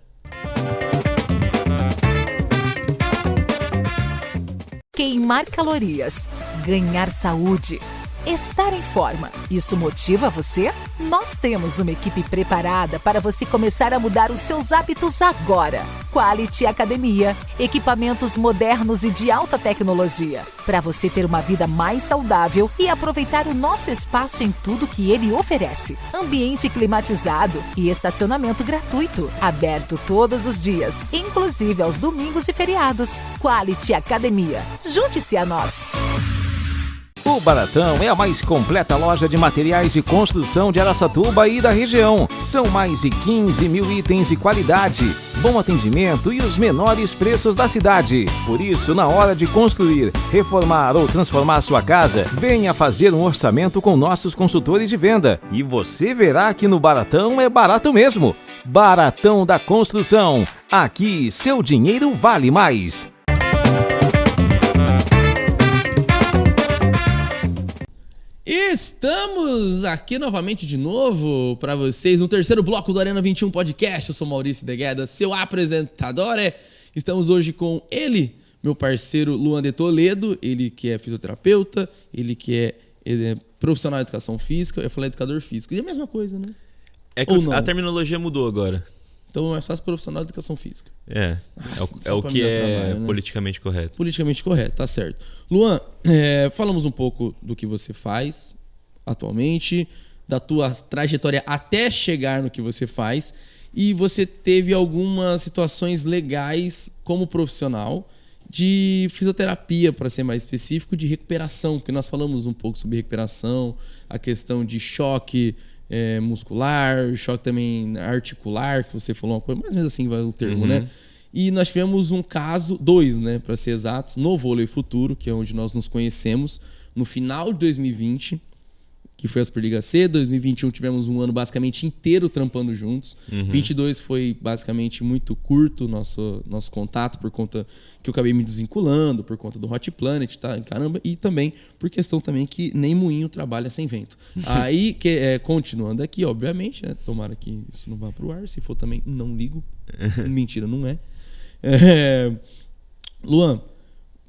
Speaker 4: Queimar calorias, ganhar saúde, estar em forma. Isso motiva você? Nós temos uma equipe preparada para você começar a mudar os seus hábitos agora. Quality Academia, equipamentos modernos e de alta tecnologia, para você ter uma vida mais saudável e aproveitar o nosso espaço em tudo que ele oferece. Ambiente climatizado e estacionamento gratuito, aberto todos os dias, inclusive aos domingos e feriados. Quality Academia, junte-se a nós!
Speaker 3: O Baratão é a mais completa loja de materiais de construção de Araçatuba e da região. São mais de 15 mil itens de qualidade, bom atendimento e os menores preços da cidade. Por isso, na hora de construir, reformar ou transformar sua casa, venha fazer um orçamento com nossos consultores de venda. E você verá que no Baratão é barato mesmo. Baratão da Construção. Aqui, seu dinheiro vale mais.
Speaker 1: Estamos aqui novamente de novo para vocês no terceiro bloco do Arena 21 Podcast. Eu sou Maurício Degueda, seu apresentador. Estamos hoje com ele, meu parceiro Luan de Toledo, ele que é fisioterapeuta, ele que é profissional de educação física. Eu falei educador físico, e é a mesma coisa, né?
Speaker 2: É que a terminologia mudou agora.
Speaker 1: Então é só profissional de educação física.
Speaker 2: É o que é trabalho, né? Politicamente correto.
Speaker 1: Politicamente correto, tá certo. Luan, falamos um pouco do que você faz atualmente, da tua trajetória até chegar no que você faz, e você teve algumas situações legais como profissional de fisioterapia, para ser mais específico, de recuperação, porque nós falamos um pouco sobre recuperação, a questão de choque muscular, choque também articular, que você falou uma coisa, mais ou menos assim vai o termo, né? E nós tivemos um caso, 2, né, para ser exatos, no Vôlei Futuro, que é onde nós nos conhecemos, no final de 2020, que foi a Superliga C. 2021 tivemos um ano basicamente inteiro trampando juntos. 22 foi basicamente muito curto nosso contato, por conta que eu acabei me desvinculando, por conta do Hot Planet, tá? Caramba, e também por questão também que nem moinho trabalha sem vento. Aí, continuando aqui, obviamente, né? Tomara que isso não vá pro ar. Se for também, não ligo. Mentira, não é. Luan,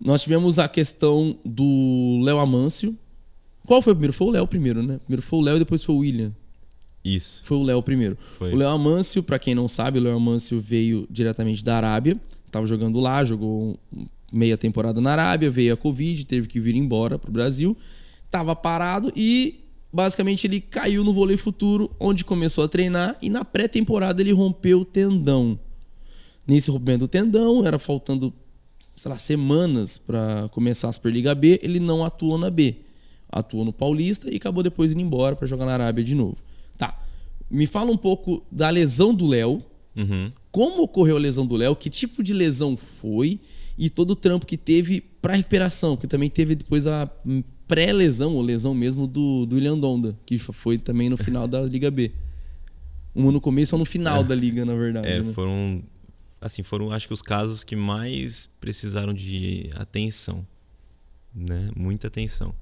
Speaker 1: nós tivemos a questão do Léo Amâncio. Qual foi o primeiro? Foi o Léo primeiro, né? Primeiro foi o Léo e depois foi o William.
Speaker 2: Isso.
Speaker 1: Foi o Léo primeiro.
Speaker 2: Foi.
Speaker 1: O Léo Amâncio, pra quem não sabe, o Léo Amâncio veio diretamente da Arábia. Tava jogando lá, jogou meia temporada na Arábia, veio a Covid, teve que vir embora pro Brasil. Tava parado e basicamente ele caiu no Vôlei Futuro, onde começou a treinar, e na pré-temporada ele rompeu o tendão. Nesse rompimento do tendão, era faltando, sei lá, semanas para começar a Superliga B, ele não atuou na B. Atuou no Paulista e acabou depois indo embora para jogar na Arábia de novo. Tá. Me fala um pouco da lesão do Léo. Como ocorreu a lesão do Léo? Que tipo de lesão foi? E todo o trampo que teve para recuperação. Porque também teve depois a pré-lesão, ou lesão mesmo, do William Donda, que foi também no final da Liga B. Uma no começo ou no final da Liga, na verdade. Né?
Speaker 2: Foram acho que os casos que mais precisaram de atenção. Né? Muita atenção.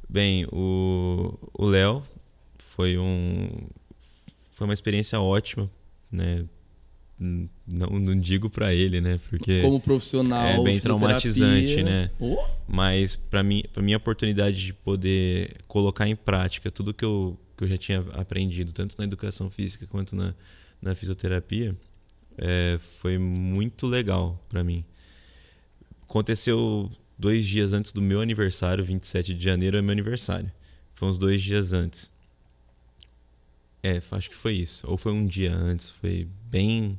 Speaker 2: Bem, o Léo, foi uma experiência ótima, né? Não digo pra ele, né? Porque
Speaker 1: como profissional,
Speaker 2: é bem traumatizante, né?
Speaker 1: Oh.
Speaker 2: Mas pra minha oportunidade de poder colocar em prática tudo que eu já tinha aprendido, tanto na educação física quanto na fisioterapia, foi muito legal pra mim. Aconteceu 2 dias antes do meu aniversário, 27 de janeiro é meu aniversário. Foi uns 2 dias antes. Acho que foi isso. Ou foi um dia antes. Foi bem...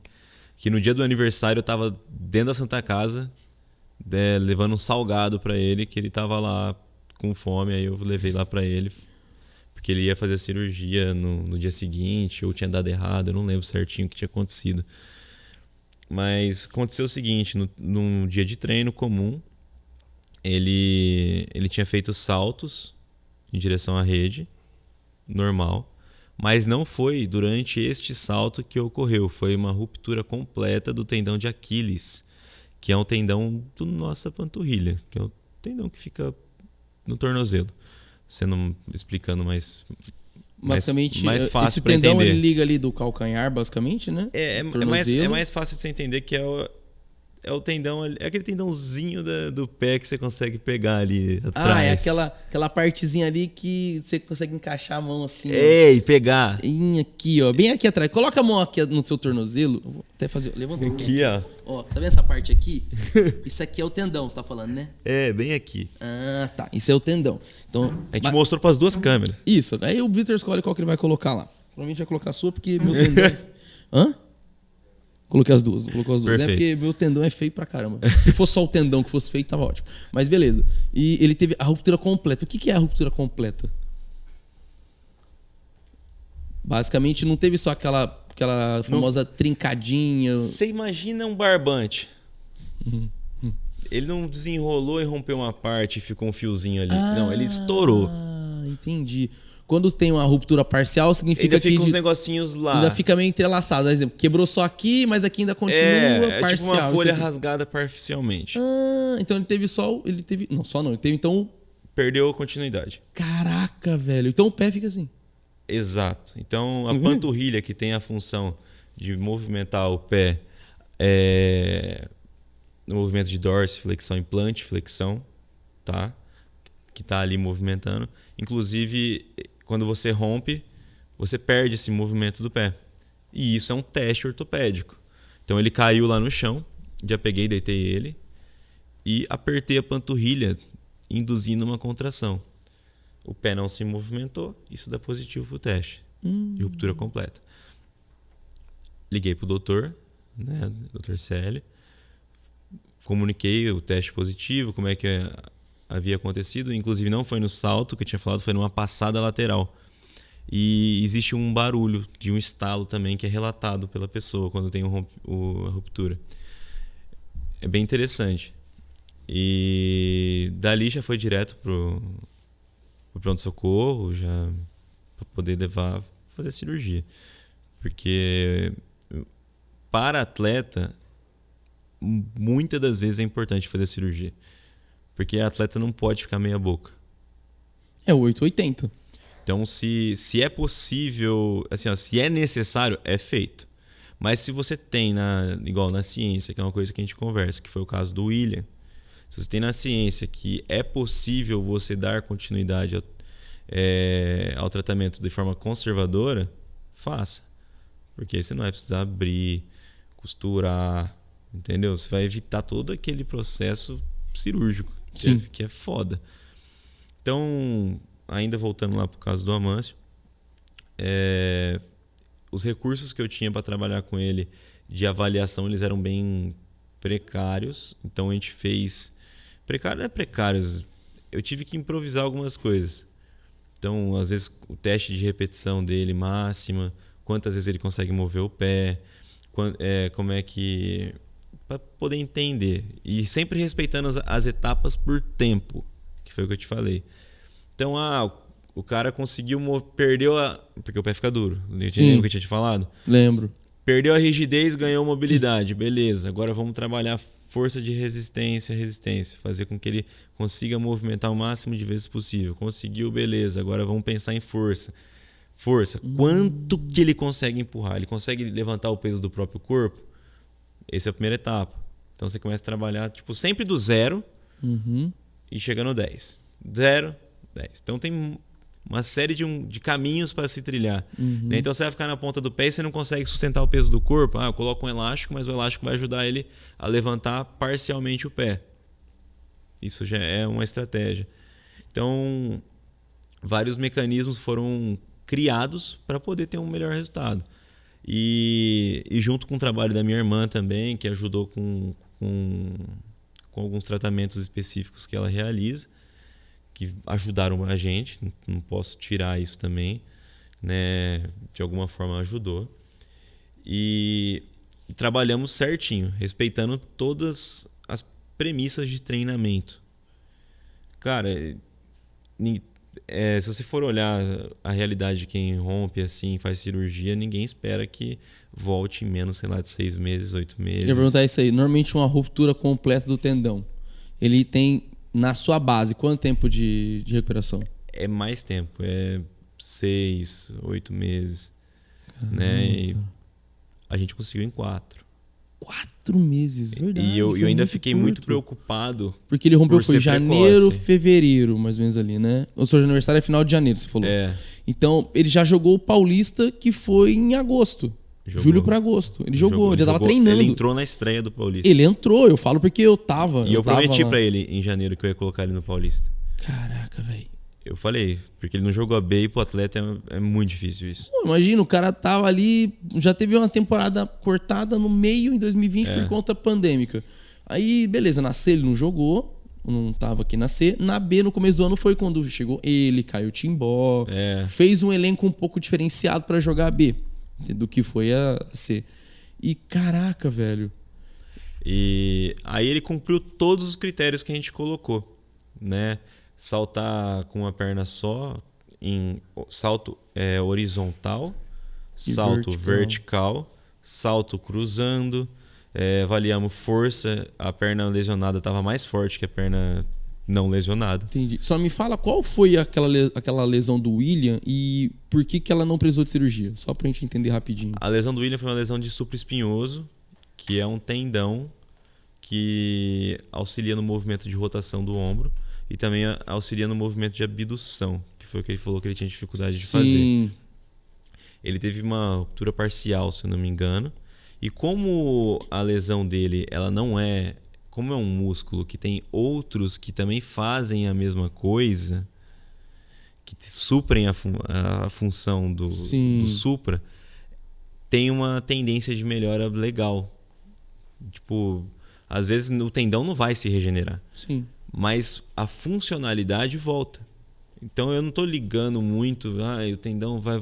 Speaker 2: Que no dia do aniversário eu tava dentro da Santa Casa, levando um salgado pra ele, que ele tava lá com fome, aí eu levei lá pra ele, porque ele ia fazer a cirurgia no dia seguinte, ou tinha dado errado, eu não lembro certinho o que tinha acontecido. Mas aconteceu o seguinte, num dia de treino comum, ele tinha feito saltos em direção à rede, normal, mas não foi durante este salto que ocorreu, foi uma ruptura completa do tendão de Aquiles, que é um tendão da nossa panturrilha, que é o tendão que fica no tornozelo. Sendo explicando mais
Speaker 1: Basicamente,
Speaker 2: mais fácil
Speaker 1: esse
Speaker 2: para
Speaker 1: tendão
Speaker 2: entender.
Speaker 1: ele liga ali do calcanhar, basicamente, né?
Speaker 2: É mais fácil de você entender que é o tendão, é aquele tendãozinho do pé que você consegue pegar ali atrás.
Speaker 1: É aquela partezinha ali que você consegue encaixar a mão assim.
Speaker 2: E pegar.
Speaker 1: Bem aqui, ó. Bem aqui atrás. Coloca a mão aqui no seu tornozelo. Eu vou até fazer. Levanta
Speaker 2: Aqui, ó.
Speaker 1: Ó, tá vendo essa parte aqui? Isso aqui é o tendão, você tá falando, né?
Speaker 2: Bem aqui.
Speaker 1: Ah, tá. Isso é o tendão. Então,
Speaker 2: A gente mostrou para as duas câmeras.
Speaker 1: Isso. Aí o Vitor escolhe qual que ele vai colocar lá. Provavelmente vai colocar a sua, porque meu tendão... Hã? Coloquei as duas. Colocou as duas.
Speaker 2: Perfeito.
Speaker 1: Porque meu tendão é feio pra caramba. Se fosse só o tendão que fosse feio, tava ótimo. Mas beleza. E ele teve a ruptura completa. O que é a ruptura completa? Basicamente, não teve só aquela famosa trincadinha.
Speaker 2: Você imagina um barbante. Ele não desenrolou e rompeu uma parte e ficou um fiozinho ali. Não, ele estourou.
Speaker 1: Ah, entendi. Quando tem uma ruptura parcial, significa
Speaker 2: Ainda
Speaker 1: que...
Speaker 2: fica uns negocinhos lá.
Speaker 1: Ainda fica meio entrelaçado. Por exemplo, quebrou só aqui, mas aqui ainda continua parcial.
Speaker 2: É tipo uma folha
Speaker 1: Isso aqui.
Speaker 2: rasgada parcialmente.
Speaker 1: Então ele teve só... Ele teve... Não, só não. Ele teve então...
Speaker 2: Perdeu a continuidade.
Speaker 1: Caraca, velho. Então o pé fica assim.
Speaker 2: Exato. Então a panturrilha, que tem a função de movimentar o pé no movimento de dorsiflexão e plantiflexão, tá? Que tá ali movimentando. Inclusive, quando você rompe, você perde esse movimento do pé. E isso é um teste ortopédico. Então ele caiu lá no chão, já peguei, deitei ele e apertei a panturrilha, induzindo uma contração. O pé não se movimentou, isso dá positivo pro teste de ruptura completa. Liguei pro doutor, né, doutor CL, comuniquei o teste positivo, como é que havia acontecido. Inclusive não foi no salto que eu tinha falado, foi numa passada lateral. E existe um barulho de um estalo também que é relatado pela pessoa quando tem a ruptura. É bem interessante. E dali já foi direto pro pronto-socorro, já para poder levar, fazer cirurgia. Porque para atleta, muitas das vezes é importante fazer cirurgia. Porque a atleta não pode ficar meia boca.
Speaker 1: É 880.
Speaker 2: Então, se é possível, assim, ó, se é necessário, é feito. Mas se você tem, igual na ciência, que é uma coisa que a gente conversa, que foi o caso do William, se você tem na ciência que é possível você dar continuidade ao tratamento de forma conservadora, faça. Porque aí você não vai precisar abrir, costurar, entendeu? Você vai evitar todo aquele processo cirúrgico, que é foda. Então, ainda voltando lá pro caso do Amâncio, os recursos que eu tinha para trabalhar com ele de avaliação, eles eram bem precários. Então a gente fez... precários. Eu tive que improvisar algumas coisas. Então, às vezes, o teste de repetição dele máxima, quantas vezes ele consegue mover o pé, como é que... para poder entender. E sempre respeitando as etapas por tempo, que foi o que eu te falei. Então, o cara conseguiu... perdeu porque o pé fica duro. Lembra que eu tinha te falado?
Speaker 1: Lembro.
Speaker 2: Perdeu a rigidez, ganhou mobilidade. Beleza, agora vamos trabalhar força de resistência. Fazer com que ele consiga movimentar o máximo de vezes possível. Conseguiu, beleza. Agora vamos pensar em força. Força. Quanto que ele consegue empurrar? Ele consegue levantar o peso do próprio corpo? Essa é a primeira etapa. Então você começa a trabalhar tipo, sempre do 0 e chega no 10. 0, 10. Então tem uma série de caminhos para se trilhar. Né? Então você vai ficar na ponta do pé e você não consegue sustentar o peso do corpo. Eu coloco um elástico, mas o elástico vai ajudar ele a levantar parcialmente o pé. Isso já é uma estratégia. Então, vários mecanismos foram criados para poder ter um melhor resultado. E junto com o trabalho da minha irmã também, que ajudou com alguns tratamentos específicos que ela realiza, que ajudaram a gente, não posso tirar isso também, né? De alguma forma ajudou. E trabalhamos certinho, respeitando todas as premissas de treinamento. Cara, se você for olhar a realidade de quem rompe assim, faz cirurgia, ninguém espera que volte em menos, sei lá, de 6 meses, 8 meses.
Speaker 1: Eu ia perguntar isso aí. Normalmente uma ruptura completa do tendão, ele tem, na sua base, quanto tempo de recuperação?
Speaker 2: É mais tempo, é 6, 8 meses. Né? E a gente conseguiu em 4.
Speaker 1: 4 meses, verdade.
Speaker 2: E eu ainda fiquei muito
Speaker 1: curto.
Speaker 2: preocupado.
Speaker 1: Porque ele rompeu
Speaker 2: por
Speaker 1: foi
Speaker 2: ser
Speaker 1: janeiro,
Speaker 2: precoce.
Speaker 1: fevereiro, mais ou menos ali, né? O seu aniversário é final de janeiro, você falou. Então, ele já jogou o Paulista, que foi em agosto.
Speaker 2: Jogou.
Speaker 1: Julho pra agosto. Ele jogou, ele já tava treinando.
Speaker 2: Ele entrou na estreia do Paulista.
Speaker 1: Ele entrou, eu falo porque eu tava.
Speaker 2: E eu prometi
Speaker 1: lá.
Speaker 2: pra ele em janeiro que eu ia colocar ele no Paulista.
Speaker 1: Caraca, velho.
Speaker 2: Eu falei, porque ele não jogou a B e pro atleta é muito difícil isso.
Speaker 1: Imagina, o cara tava ali, já teve uma temporada cortada no meio em 2020 por conta pandêmica. Aí, beleza, na C ele não jogou, não tava aqui na C. Na B, no começo do ano, foi quando chegou ele, Caio Timbó, fez um elenco um pouco diferenciado pra jogar a B, do que foi a C. E caraca, velho.
Speaker 2: E aí ele cumpriu todos os critérios que a gente colocou, né? Saltar com uma perna só, em salto horizontal, salto vertical, salto cruzando, avaliamos força, a perna lesionada estava mais forte que a perna não lesionada.
Speaker 1: Entendi. Só me fala qual foi aquela lesão do William e por que ela não precisou de cirurgia, só pra gente entender rapidinho.
Speaker 2: A lesão do William foi uma lesão de supraespinhoso, que é um tendão que auxilia no movimento de rotação do ombro. E também auxilia no movimento de abdução, que foi o que ele falou que ele tinha dificuldade de fazer. Ele teve uma ruptura parcial, se eu não me engano. E como a lesão dele, ela não é... Como é um músculo que tem outros que também fazem a mesma coisa, que suprem a função do supra, tem uma tendência de melhora legal. Tipo, às vezes o tendão não vai se regenerar.
Speaker 1: Sim.
Speaker 2: Mas a funcionalidade volta. Então eu não estou ligando muito, o tendão vai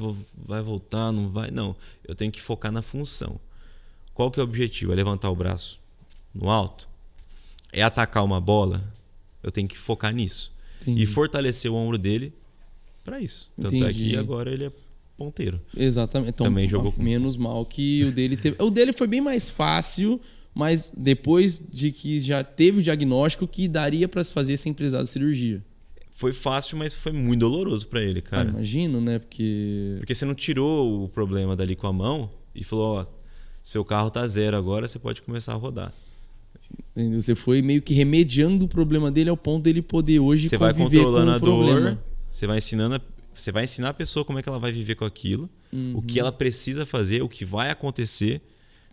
Speaker 2: voltar, não vai. Não, eu tenho que focar na função. Qual que é o objetivo? É levantar o braço no alto? É atacar uma bola? Eu tenho que focar nisso.
Speaker 1: Entendi.
Speaker 2: E fortalecer o ombro dele para isso. Tanto é que agora ele é ponteiro.
Speaker 1: Exatamente. Então,
Speaker 2: também jogou com...
Speaker 1: menos mal que o dele teve. O dele foi bem mais fácil, mas depois de que já teve o diagnóstico que daria para se fazer sem precisar de cirurgia.
Speaker 2: Foi fácil, mas foi muito doloroso para ele, cara.
Speaker 1: Imagino, né? Porque
Speaker 2: você não tirou o problema dali com a mão e falou, seu carro tá 0 agora, você pode começar a rodar.
Speaker 1: Entendeu? Você foi meio que remediando o problema dele ao ponto dele poder hoje
Speaker 2: você vai
Speaker 1: conviver
Speaker 2: controlando
Speaker 1: com o problema.
Speaker 2: Você vai ensinar a pessoa como é que ela vai viver com aquilo, o que ela precisa fazer, o que vai acontecer.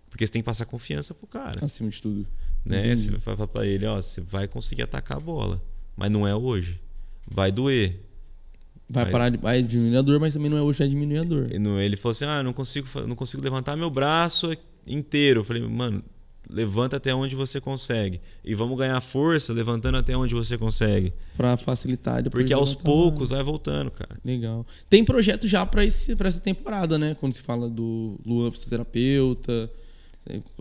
Speaker 2: Porque você tem que passar confiança pro cara.
Speaker 1: Acima de tudo.
Speaker 2: Né? Você vai falar pra ele, você vai conseguir atacar a bola. Mas não é hoje. Vai doer.
Speaker 1: Vai diminuir a dor, mas também não é hoje, vai diminuir a dor.
Speaker 2: Ele falou assim, eu não consigo levantar meu braço inteiro. Eu falei, mano, levanta até onde você consegue. E vamos ganhar força levantando até onde você consegue.
Speaker 1: Pra facilitar. Depois
Speaker 2: porque aos poucos vai voltando, cara.
Speaker 1: Legal. Tem projeto já pra essa temporada, né? Quando se fala do Luan fisioterapeuta...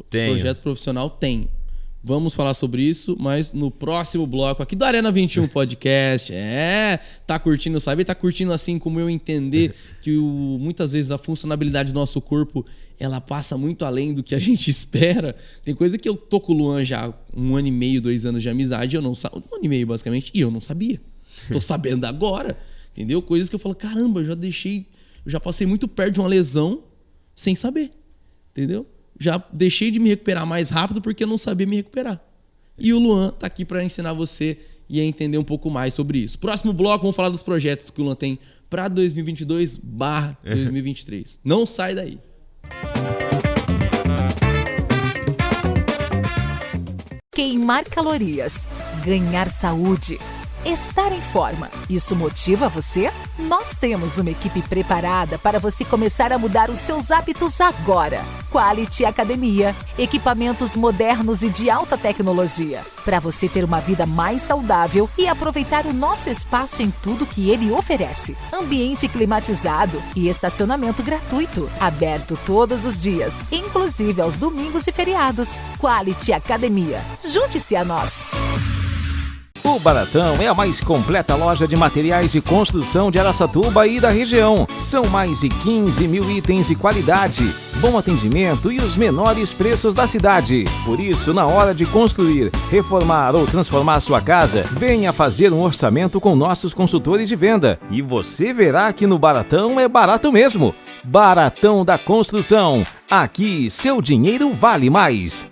Speaker 1: Projeto profissional tem. Vamos falar sobre isso, mas no próximo bloco aqui do Arena 21 Podcast. Tá curtindo, sabe? Tá curtindo assim como eu entender que muitas vezes a funcionalidade do nosso corpo ela passa muito além do que a gente espera. Tem coisa que eu tô com o Luan já 1 ano e meio, 2 anos de amizade, eu não sabia. 1 ano e meio, basicamente, e eu não sabia. Tô sabendo agora. Entendeu? Coisas que eu falo, caramba, eu já deixei Eu já passei muito perto de uma lesão sem saber, entendeu? Já deixei de me recuperar mais rápido porque eu não sabia me recuperar. E o Luan tá aqui para ensinar você e a entender um pouco mais sobre isso. Próximo bloco, vamos falar dos projetos que o Luan tem para 2022/2023. Não sai daí.
Speaker 4: Queimar calorias, ganhar saúde, estar em forma. Isso motiva você? Nós temos uma equipe preparada para você começar a mudar os seus hábitos agora. Quality Academia, equipamentos modernos e de alta tecnologia, para você ter uma vida mais saudável e aproveitar o nosso espaço em tudo que ele oferece. Ambiente climatizado e estacionamento gratuito, aberto todos os dias, inclusive aos domingos e feriados. Quality Academia, junte-se a nós!
Speaker 3: O Baratão é a mais completa loja de materiais de construção de Araçatuba e da região. São mais de 15 mil itens de qualidade, bom atendimento e os menores preços da cidade. Por isso, na hora de construir, reformar ou transformar sua casa, venha fazer um orçamento com nossos consultores de venda. E você verá que no Baratão é barato mesmo. Baratão da Construção. Aqui, seu dinheiro vale mais.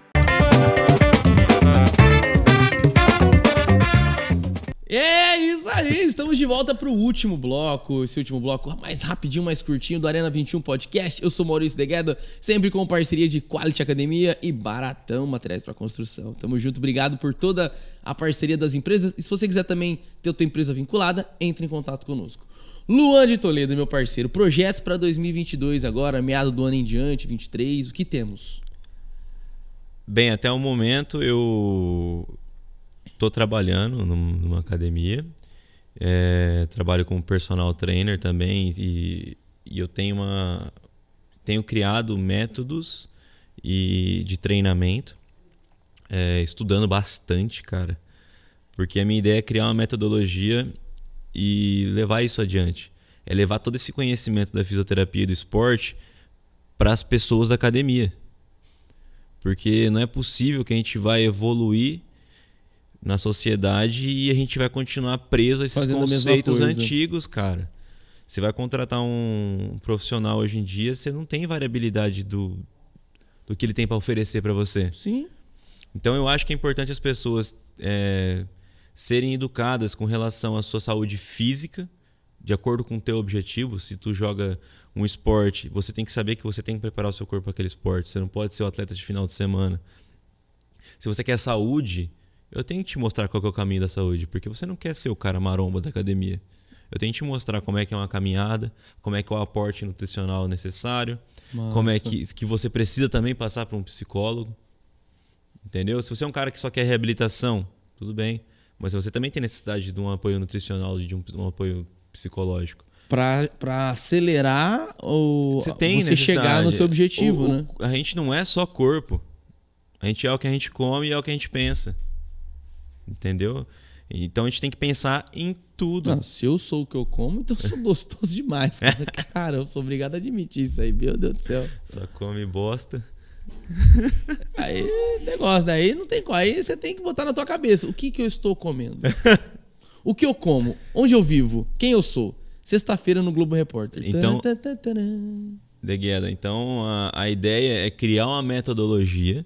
Speaker 1: É isso aí, estamos de volta para o último bloco. Esse último bloco mais rapidinho, mais curtinho do Arena 21 Podcast. Eu sou Maurício de Gueda, sempre com parceria de Quality Academia e Baratão Materiais para Construção. Tamo junto, obrigado por toda a parceria das empresas. E se você quiser também ter a tua empresa vinculada, entre em contato conosco. Luan de Toledo, meu parceiro, projetos para 2022 agora, meado do ano em diante, 23, o que temos?
Speaker 2: Bem, até o momento eu estou trabalhando numa academia, trabalho como personal trainer também e eu tenho criado métodos de treinamento, estudando bastante, cara, porque a minha ideia é criar uma metodologia e levar isso adiante, levar todo esse conhecimento da fisioterapia e do esporte para as pessoas da academia, porque não é possível que a gente vai evoluir na sociedade e a gente vai continuar preso a esses
Speaker 1: fazendo
Speaker 2: conceitos antigos, cara. Você vai contratar um profissional hoje em dia, você não tem variabilidade do que ele tem para oferecer para você.
Speaker 1: Sim.
Speaker 2: Então eu acho que é importante as pessoas serem educadas com relação à sua saúde física, de acordo com o teu objetivo. Se tu joga um esporte, você tem que saber que você tem que preparar o seu corpo para aquele esporte. Você não pode ser o atleta de final de semana. Se você quer saúde, eu tenho que te mostrar qual que é o caminho da saúde, porque você não quer ser o cara maromba da academia. Eu tenho que te mostrar como é que é uma caminhada, como é que é o aporte nutricional necessário, como é que você precisa também passar por um psicólogo. Entendeu? Se você é um cara que só quer reabilitação, tudo bem. Mas você também tem necessidade de um apoio nutricional e de um apoio psicológico.
Speaker 1: Para acelerar
Speaker 2: você
Speaker 1: chegar no seu objetivo, né?
Speaker 2: A gente não é só corpo. A gente é o que a gente come e é o que a gente pensa. Entendeu? Então a gente tem que pensar em tudo.
Speaker 1: Não, se eu sou o que eu como, então eu sou gostoso demais. Cara, eu sou obrigado a admitir isso aí, meu Deus do céu.
Speaker 2: Só come bosta.
Speaker 1: Aí, negócio, daí não tem como. Aí você tem que botar na tua cabeça. O que eu estou comendo? O que eu como? Onde eu vivo? Quem eu sou? Sexta-feira no Globo Repórter.
Speaker 2: Então, De Gueda, então a ideia é criar uma metodologia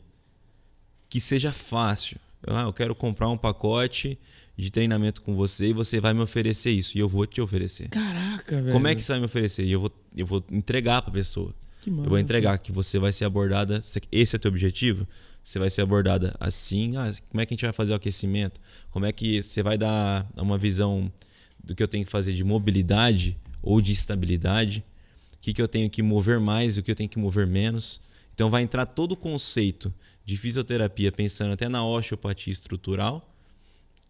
Speaker 2: que seja fácil. Eu quero comprar um pacote de treinamento com você e você vai me oferecer isso. E eu vou te oferecer.
Speaker 1: Caraca, velho.
Speaker 2: Como é que você vai me oferecer? E eu vou entregar pra pessoa.
Speaker 1: Que massa.
Speaker 2: Eu vou entregar que você vai ser abordada. Esse é teu objetivo? Você vai ser abordada assim. Como é que a gente vai fazer o aquecimento? Como é que você vai dar uma visão do que eu tenho que fazer de mobilidade ou de estabilidade? O que eu tenho que mover mais e o que eu tenho que mover menos? Então vai entrar todo o conceito de fisioterapia, pensando até na osteopatia estrutural,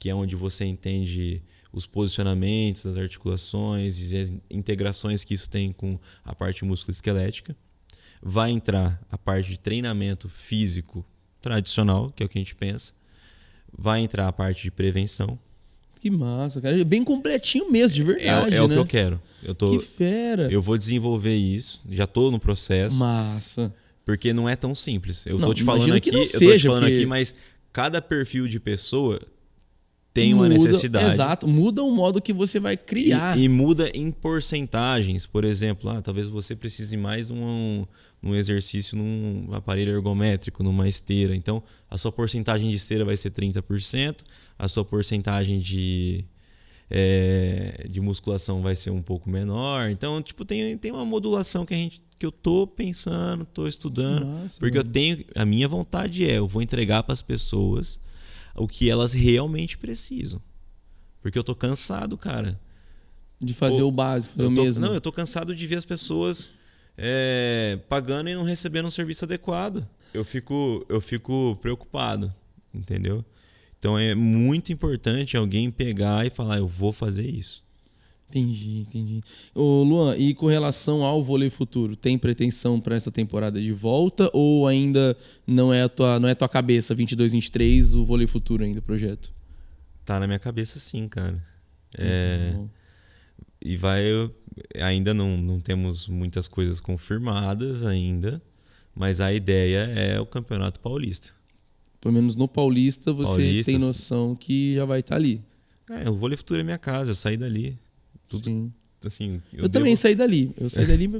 Speaker 2: que é onde você entende os posicionamentos das articulações e as integrações que isso tem com a parte musculoesquelética. Vai entrar a parte de treinamento físico tradicional, que é o que a gente pensa. Vai entrar a parte de prevenção.
Speaker 1: Que massa, cara. Bem completinho mesmo, de verdade,
Speaker 2: né? O que eu quero.
Speaker 1: Que fera.
Speaker 2: Eu vou desenvolver isso, já estou no processo.
Speaker 1: Massa.
Speaker 2: Porque não é tão simples. Eu tô te falando aqui, mas cada perfil de pessoa tem uma necessidade.
Speaker 1: Exato, muda o modo que você vai criar.
Speaker 2: E muda em porcentagens. Por exemplo, talvez você precise mais de um exercício num aparelho ergométrico, numa esteira. Então, a sua porcentagem de esteira vai ser 30%, a sua porcentagem de musculação vai ser um pouco menor. Então, tipo, tem uma modulação que eu tô pensando, tô estudando.
Speaker 1: Nossa,
Speaker 2: porque a minha vontade eu vou entregar para as pessoas o que elas realmente precisam. Porque eu tô cansado, cara.
Speaker 1: De fazer o básico, fazer o mesmo.
Speaker 2: Não, eu tô cansado de ver as pessoas pagando e não recebendo um serviço adequado. Eu fico preocupado, entendeu? Então é muito importante alguém pegar e falar, eu vou fazer isso.
Speaker 1: Entendi. Ô, Luan, e com relação ao vôlei futuro, tem pretensão para essa temporada de volta ou ainda não é a tua cabeça, 22, 23, o vôlei futuro ainda, o projeto?
Speaker 2: Tá na minha cabeça sim, cara. E ainda não temos muitas coisas confirmadas ainda, mas a ideia é o Campeonato Paulista.
Speaker 1: Pelo menos no Paulista você tem noção que já vai estar ali.
Speaker 2: O vôlei futuro é minha casa, eu saí dali. Tudo,
Speaker 1: sim.
Speaker 2: Assim,
Speaker 1: eu também saí dali.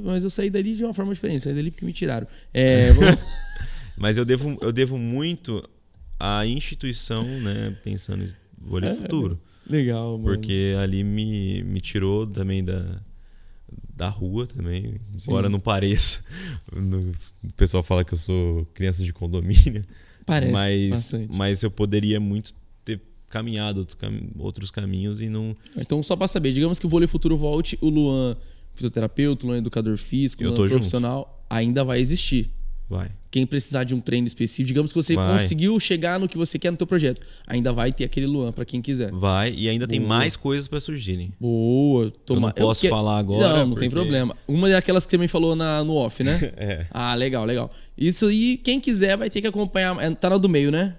Speaker 1: Mas eu saí dali de uma forma diferente. Saí dali porque me tiraram.
Speaker 2: Mas eu devo muito à instituição, né? Pensando em vôlei futuro.
Speaker 1: Legal, mano.
Speaker 2: Porque ali me tirou também da rua também. Embora não pareça. O pessoal fala que eu sou criança de condomínio.
Speaker 1: Parece bastante.
Speaker 2: Mas eu poderia muito ter caminhado outros caminhos e não...
Speaker 1: Então, só para saber, digamos que o vôlei futuro volte, o Luan fisioterapeuta, o Luan educador físico, o Luan profissional, ainda vai existir.
Speaker 2: Vai.
Speaker 1: Quem precisar de um treino específico, digamos que você conseguiu chegar no que você quer no teu projeto, ainda vai ter aquele Luan para quem quiser.
Speaker 2: Vai, e ainda tem mais coisas para surgirem.
Speaker 1: Boa.
Speaker 2: Eu não posso falar agora.
Speaker 1: Não tem problema. Uma é aquelas que você me falou no off, né? Ah, legal. Isso aí, quem quiser vai ter que acompanhar. Tá na do meio, né?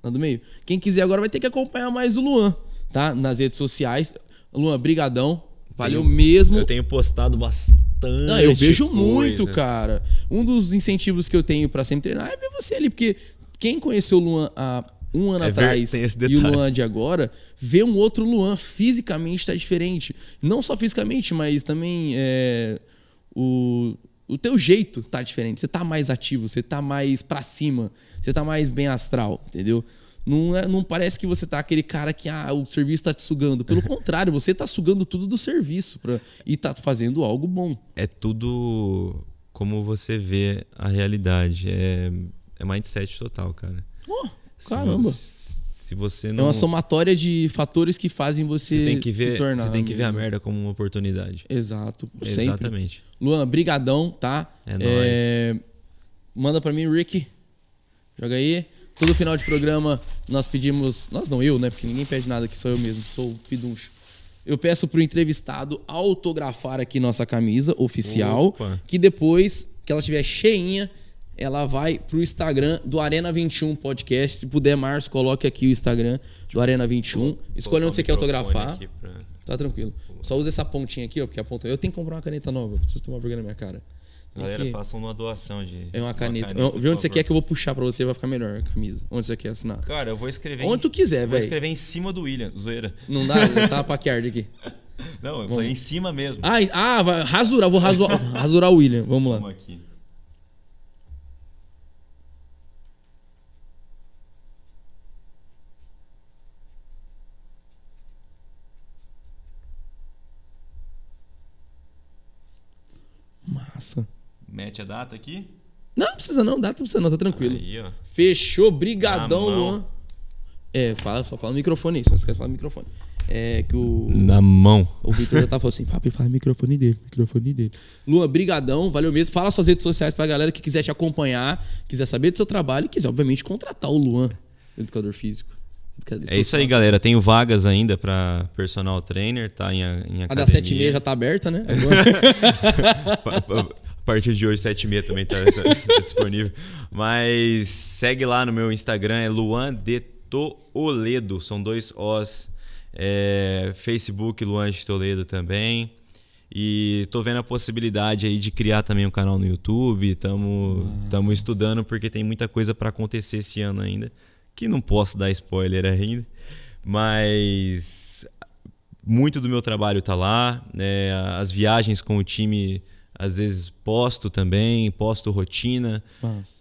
Speaker 1: Na do meio. Quem quiser agora vai ter que acompanhar mais o Luan, tá? Nas redes sociais. Luan, brigadão. Valeu mesmo.
Speaker 2: Eu tenho postado bastante.
Speaker 1: Eu vejo muito, cara. Um dos incentivos que eu tenho pra sempre treinar é ver você ali. Porque quem conheceu o Luan há um ano atrás e o Luan de agora, vê um outro Luan. Fisicamente tá diferente. Não só fisicamente, mas também o teu jeito tá diferente. Você tá mais ativo, você tá mais pra cima, você tá mais bem astral, entendeu? Não parece que você tá aquele cara que o serviço tá te sugando. Pelo contrário, você tá sugando tudo do serviço e tá fazendo algo bom.
Speaker 2: É tudo como você vê a realidade. É mindset total, cara.
Speaker 1: Caramba.
Speaker 2: Se você não...
Speaker 1: É uma somatória de fatores que fazem você se tornar.
Speaker 2: Você tem que ver a merda como uma oportunidade.
Speaker 1: Exato.
Speaker 2: Exatamente.
Speaker 1: Sempre. Luan, brigadão, tá?
Speaker 2: É nóis.
Speaker 1: Manda pra mim, Ricky. Joga aí. Todo final de programa nós pedimos... Nós não, eu, né? Porque ninguém pede nada aqui, só eu mesmo. Sou o piduncho. Eu peço pro entrevistado autografar aqui nossa camisa oficial.
Speaker 2: Opa.
Speaker 1: Que depois que ela estiver cheinha, ela vai pro Instagram do Arena 21 Podcast. Se puder, Márcio, coloque aqui o Instagram do Arena 21. Escolhe onde você quer autografar. Tá tranquilo. Só usa essa pontinha aqui, ó, porque a ponta... Eu tenho que comprar uma caneta nova. Preciso tomar vergonha na minha cara.
Speaker 2: Galera, façam uma doação de...
Speaker 1: É uma caneta. Vê onde você quer que eu vou puxar pra você, vai ficar melhor a camisa. Onde você quer assinar?
Speaker 2: Cara, eu vou escrever...
Speaker 1: Onde tu quiser, velho.
Speaker 2: Vou escrever em cima do William, zoeira.
Speaker 1: Não dá? Eu tava paquiardo aqui.
Speaker 2: Não, eu falei em cima mesmo.
Speaker 1: Vai rasurar. Vou rasurar o William. Vamos lá.
Speaker 2: Vamos aqui.
Speaker 1: Massa.
Speaker 2: Mete a data aqui?
Speaker 1: Não precisa não, data não precisa não, tá tranquilo.
Speaker 2: Aí, ó.
Speaker 1: Fechou, brigadão, Luan. Só fala no microfone aí, só esquece de falar no microfone. Que
Speaker 2: Na mão.
Speaker 1: O Vitor já tá falando assim, Fábio, fala no microfone dele. Luan, brigadão, valeu mesmo. Fala suas redes sociais pra galera que quiser te acompanhar, quiser saber do seu trabalho e quiser, obviamente, contratar o Luan, educador físico.
Speaker 2: É isso aí, galera. Tenho vagas ainda pra personal trainer, tá em academia.
Speaker 1: A da 7h30 já tá aberta, né?
Speaker 2: A partir de hoje, 7h30 também tá disponível. Mas segue lá no meu Instagram, é Luan de Toledo. São 2 Os. Facebook, Luan de Toledo também. E tô vendo a possibilidade aí de criar também um canal no YouTube. Tamo estudando porque tem muita coisa pra acontecer esse ano ainda. Que não posso dar spoiler ainda. Mas muito do meu trabalho tá lá, né? As viagens com o time, às vezes posto também, posto rotina,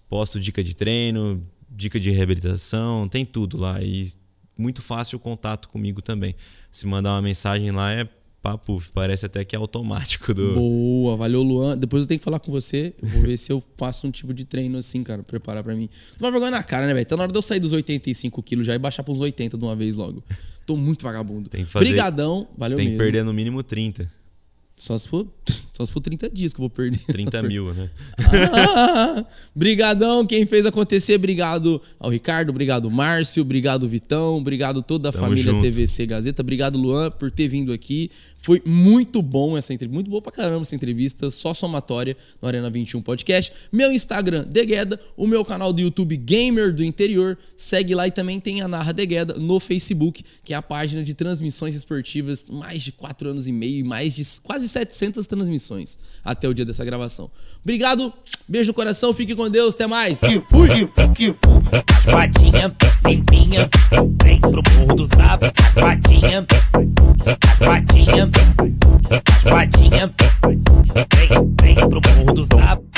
Speaker 2: posto dica de treino, dica de reabilitação, tem tudo lá. E muito fácil o contato comigo também. Se mandar uma mensagem lá é papo, parece até que é automático.
Speaker 1: Boa, valeu, Luan. Depois eu tenho que falar com você. Eu vou ver se eu faço um tipo de treino assim, cara, preparar pra mim. Tô uma vergonha na cara, né, velho? Tá na hora de eu sair dos 85 quilos já e baixar pros 80 de uma vez logo. Tô muito vagabundo. Brigadão, valeu mesmo.
Speaker 2: Tem que perder no mínimo 30.
Speaker 1: Só se for 30 dias que eu vou perder.
Speaker 2: 30 mil, né?
Speaker 1: Brigadão, quem fez acontecer. Obrigado ao Ricardo, obrigado Márcio, obrigado Vitão, obrigado toda a família
Speaker 2: junto.
Speaker 1: TVC Gazeta. Obrigado, Luan, por ter vindo aqui. Foi muito bom essa entrevista, muito boa pra caramba essa entrevista, só somatória no Arena 21 Podcast. Meu Instagram, Degueda, o meu canal do YouTube, Gamer do Interior. Segue lá e também tem a Narra Degueda no Facebook, que é a página de transmissões esportivas, mais de 4 anos e meio, mais de quase 700 transmissões até o dia dessa gravação. Obrigado, beijo no coração, fique com Deus, até mais.
Speaker 5: Que fuge, patinha, limpinha, vem pro morro do sapo, patinha, patinha, vem pro morro do sapo.